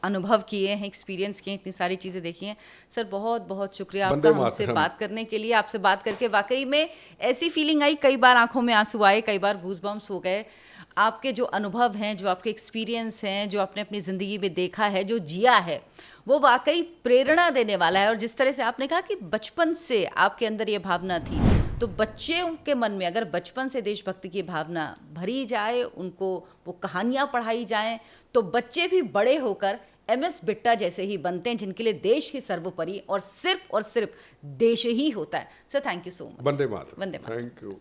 अनुभव किए हैं, एक्सपीरियंस किए हैं, इतनी सारी चीज़ें देखी हैं। सर बहुत बहुत शुक्रिया वंदे आपका हमसे मातरम। बात करने के लिए। आपसे बात करके वाकई में ऐसी फीलिंग आई, कई बार आंखों में आंसू आए, कई बार गूज़बम्प्स हो गए। आपके जो अनुभव हैं, जो आपके एक्सपीरियंस हैं, जो आपने अपनी ज़िंदगी में देखा है, जो जिया है, वो वाकई प्रेरणा देने वाला है। और जिस तरह से आपने कहा कि बचपन से आपके अंदर ये भावना थी, तो बच्चे के मन में अगर बचपन से देशभक्ति की भावना भरी जाए, उनको वो कहानियाँ पढ़ाई जाएं, तो बच्चे भी बड़े होकर MS बिट्टा जैसे ही बनते हैं, जिनके लिए देश ही सर्वोपरि और सिर्फ देश ही होता है। Sir thank you so much. Vande Mataram. Vande Mataram. Thank you.